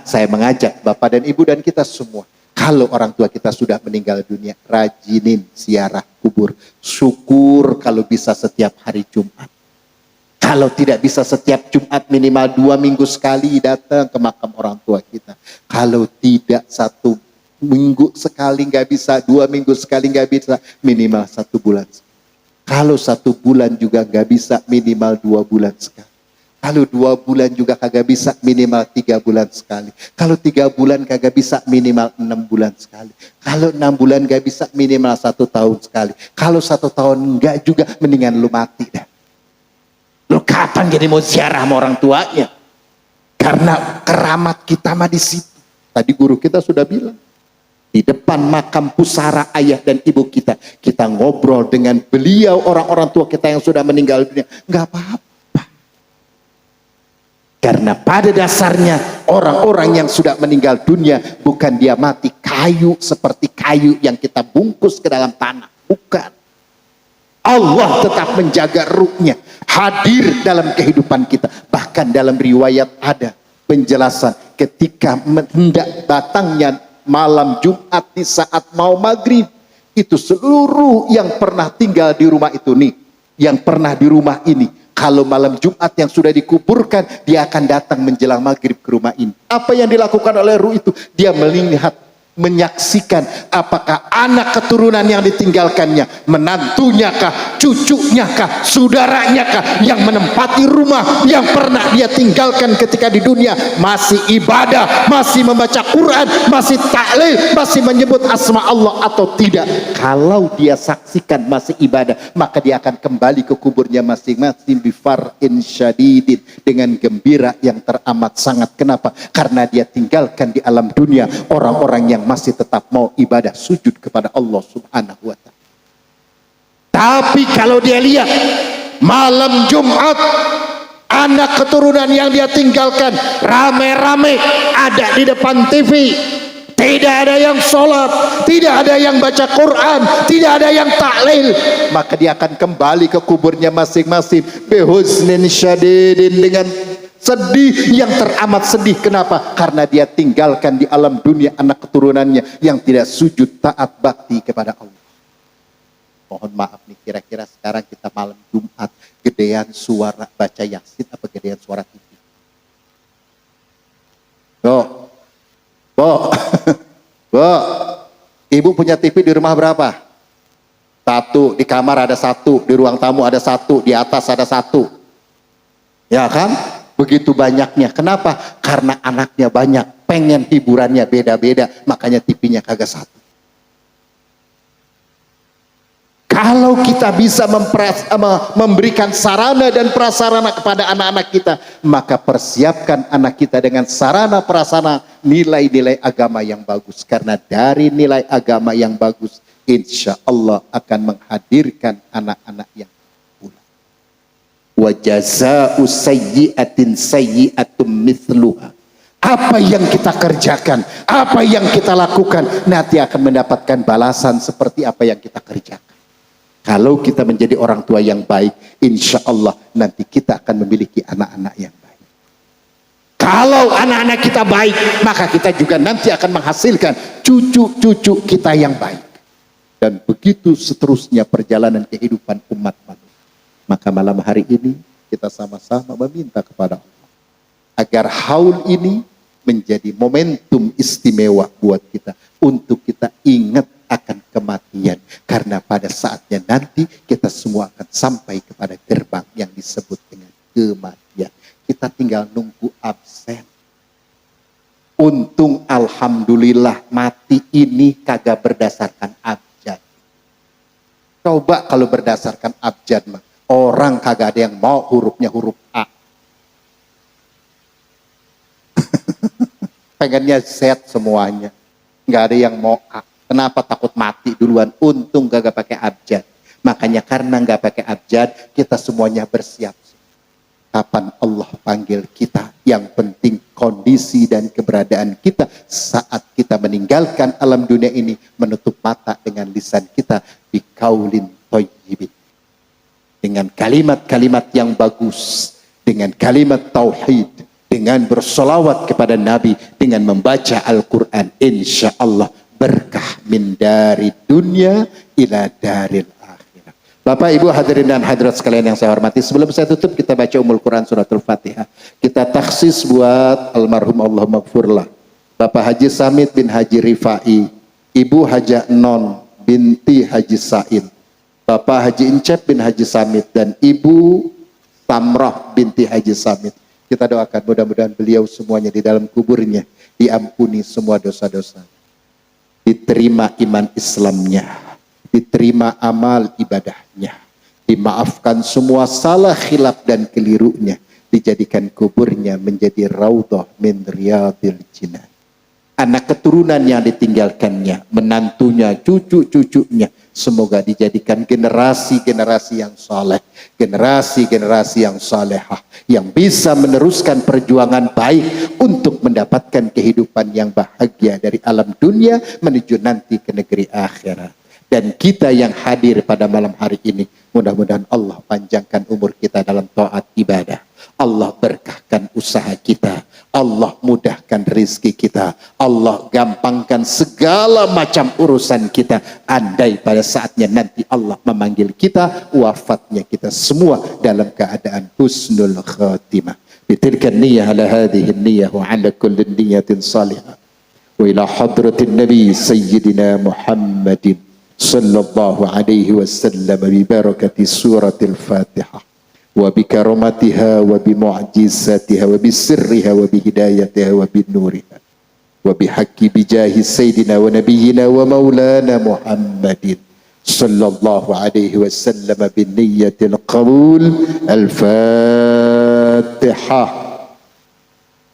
saya mengajak Bapak dan Ibu dan kita semua, kalau orang tua kita sudah meninggal dunia, rajinin ziarah kubur. Syukur kalau bisa setiap hari Jumat. Kalau tidak bisa setiap Jumat, minimal 2 minggu sekali datang ke makam orang tua kita. Kalau tidak 1 minggu sekali nggak bisa, 2 minggu sekali nggak bisa, minimal 1 bulan sekali. Kalau 1 bulan juga nggak bisa, minimal 2 bulan sekali. Kalau 2 bulan juga kagak bisa, minimal 3 bulan sekali. Kalau 3 bulan kagak bisa, minimal 6 bulan sekali. Kalau 6 bulan nggak bisa, minimal 1 tahun sekali. Kalau 1 tahun nggak juga, mendingan lu mati dah. Lo kapan jadi mau ziarah sama orang tuanya? Karena keramat kita mah di situ. Tadi guru kita sudah bilang, di depan makam pusara ayah dan ibu kita, kita ngobrol dengan beliau, orang-orang tua kita yang sudah meninggal dunia, nggak apa-apa. Karena pada dasarnya orang-orang yang sudah meninggal dunia bukan dia mati kayu seperti kayu yang kita bungkus ke dalam tanah, bukan. Allah tetap menjaga ruhnya, hadir dalam kehidupan kita. Bahkan dalam riwayat ada penjelasan ketika hendak datangnya malam Jumat di saat mau maghrib, itu seluruh yang pernah tinggal di rumah itu nih, yang pernah di rumah ini, kalau malam Jumat yang sudah dikuburkan, dia akan datang menjelang maghrib ke rumah ini. Apa yang dilakukan oleh ruh itu? Dia melihat, menyaksikan apakah anak keturunan yang ditinggalkannya, menantunya kah, cucunya kah, saudaranya kah yang menempati rumah yang pernah dia tinggalkan ketika di dunia, masih ibadah, masih membaca Quran, masih tahlil, masih menyebut asma Allah atau tidak. Kalau dia saksikan masih ibadah, maka dia akan kembali ke kuburnya masing-masing bifar'in syadidin, dengan gembira yang teramat sangat. Kenapa? Karena dia tinggalkan di alam dunia orang-orang yang masih tetap mau ibadah sujud kepada Allah Subhanahu wa ta'ala. Tapi kalau dia lihat malam Jumat anak keturunan yang dia tinggalkan rame-rame ada di depan TV, tidak ada yang sholat, tidak ada yang baca Quran, tidak ada yang tahlil, maka dia akan kembali ke kuburnya masing-masing bihuznin syadidin, dengan sedih yang teramat sedih. Kenapa? Karena dia tinggalkan di alam dunia anak keturunannya yang tidak sujud taat bakti kepada Allah. Mohon maaf nih, kira-kira sekarang kita malam Jumat gedean suara baca Yasin apa gedean suara TV? Bo, ibu punya TV di rumah berapa? 1, di kamar ada 1, di ruang tamu ada 1, di atas ada 1. Ya kan? Begitu banyaknya. Kenapa? Karena anaknya banyak, pengen hiburannya beda-beda, makanya TV-nya kagak 1. Kalau kita bisa memberikan sarana dan prasarana kepada anak-anak kita, maka persiapkan anak kita dengan sarana prasarana nilai-nilai agama yang bagus. Karena dari nilai agama yang bagus, insya Allah akan menghadirkan anak-anak yang wa jazaa'u sayyi'atin sayyi'atum mithluha. Apa yang kita kerjakan, apa yang kita lakukan, nanti akan mendapatkan balasan seperti apa yang kita kerjakan. Kalau kita menjadi orang tua yang baik, insya Allah nanti kita akan memiliki anak-anak yang baik. Kalau anak-anak kita baik, maka kita juga nanti akan menghasilkan cucu-cucu kita yang baik. Dan begitu seterusnya perjalanan kehidupan umat manusia. Maka malam hari ini kita sama-sama meminta kepada Allah agar haul ini menjadi momentum istimewa buat kita untuk kita ingat akan kematian. Karena pada saatnya nanti kita semua akan sampai kepada gerbang yang disebut dengan kematian. Kita tinggal nunggu absen. Untung alhamdulillah mati ini kagak berdasarkan abjad. Coba kalau berdasarkan abjad mah, orang kagak ada yang mau hurufnya huruf A. Pengennya Z semuanya. Nggak ada yang mau A. Kenapa takut mati duluan? Untung gak pakai abjad. Makanya karena nggak pakai abjad, kita semuanya bersiap. Kapan Allah panggil kita, yang penting kondisi dan keberadaan kita saat kita meninggalkan alam dunia ini, menutup mata dengan lisan kita biqaulin thayyibin, dengan kalimat-kalimat yang bagus, dengan kalimat tauhid, dengan bersolawat kepada Nabi, dengan membaca Al-Quran. Insya Allah berkah min dari dunia ila daril akhirah. Bapak Ibu hadirin dan hadirat sekalian yang saya hormati, sebelum saya tutup kita baca Ummul Quran suratul Fatihah. Kita taksis buat almarhum Allah maghfurlah Bapak Haji Samit bin Haji Rifai, Ibu Haja Non binti Haji Said, Bapak Haji Incep bin Haji Samit, dan Ibu Tamrah binti Haji Samit. Kita doakan mudah-mudahan beliau semuanya di dalam kuburnya diampuni semua dosa-dosa, diterima iman Islamnya, diterima amal ibadahnya, dimaafkan semua salah khilaf dan kelirunya, dijadikan kuburnya menjadi raudhah min riyadil jinan. Anak keturunan yang ditinggalkannya, menantunya, cucu-cucunya, semoga dijadikan generasi-generasi yang saleh, generasi-generasi yang salehah, yang bisa meneruskan perjuangan baik untuk mendapatkan kehidupan yang bahagia dari alam dunia menuju nanti ke negeri akhirat. Dan kita yang hadir pada malam hari ini, mudah-mudahan Allah panjangkan umur kita dalam taat ibadah. Allah berkahkan usaha kita, Allah mudahkan rizki kita, Allah gampangkan segala macam urusan kita. Andai pada saatnya nanti Allah memanggil kita, wafatnya kita semua dalam keadaan husnul khatimah. Bitilkan niyah ala hadhihi niyah wa ala kulli niyatin salihah. Wa ila hadratin Nabi Sayyidina Muhammadin sallallahu alaihi wasallam bi barakati suratil Fatihah wa bi karamatiha wa bi mu'jizatiha wa bi sirriha wa bi hidayatiha wa bi nuriha wa bi haqqi bi jahi sayyidina wa nabiyyina wa maulana Muhammadin sallallahu alaihi wasallam bi niyyatil qabul. Al-Fatihah.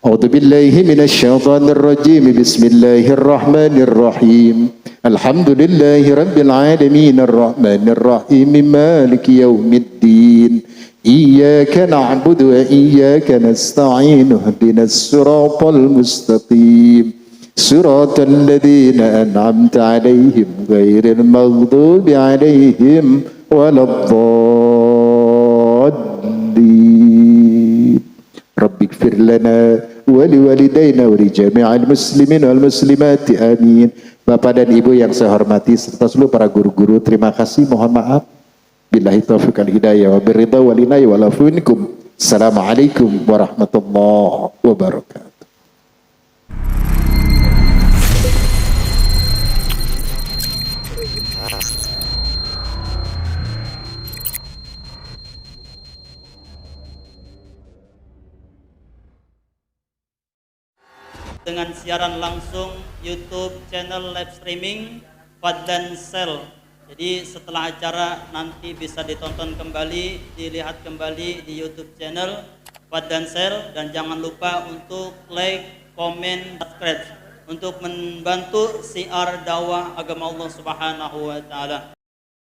A'udzu billahi minasy syaithanir rajim. Bismillahir rahmanir rahim. Alhamdulillahi rabbil alamin arrahmanir rahim maliki yaumiddin. Iyyaka na'budu wa iyyaka nasta'in. Ihdinas siratal mustaqim. Siratal ladzina an'amta 'alaihim ghairil maghdubi 'alaihim waladdallin. Rabbighfir lana wa liwalidayna wa li jami'il muslimin wal muslimati amin. Bapak dan Ibu yang saya hormati serta seluruh para guru-guru, terima kasih, mohon maaf. Billahi taufiq wal hidayah wa birridha wal inayah wal afu minkum. Assalamualaikum warahmatullahi wabarakatuh. Dengan siaran langsung YouTube channel live streaming Fadlan Sel. Jadi setelah acara nanti bisa ditonton kembali, dilihat kembali di YouTube channel Fadlan Sel, dan jangan lupa untuk like, komen, subscribe untuk membantu siar dakwah agama Allah Subhanahu wa taala.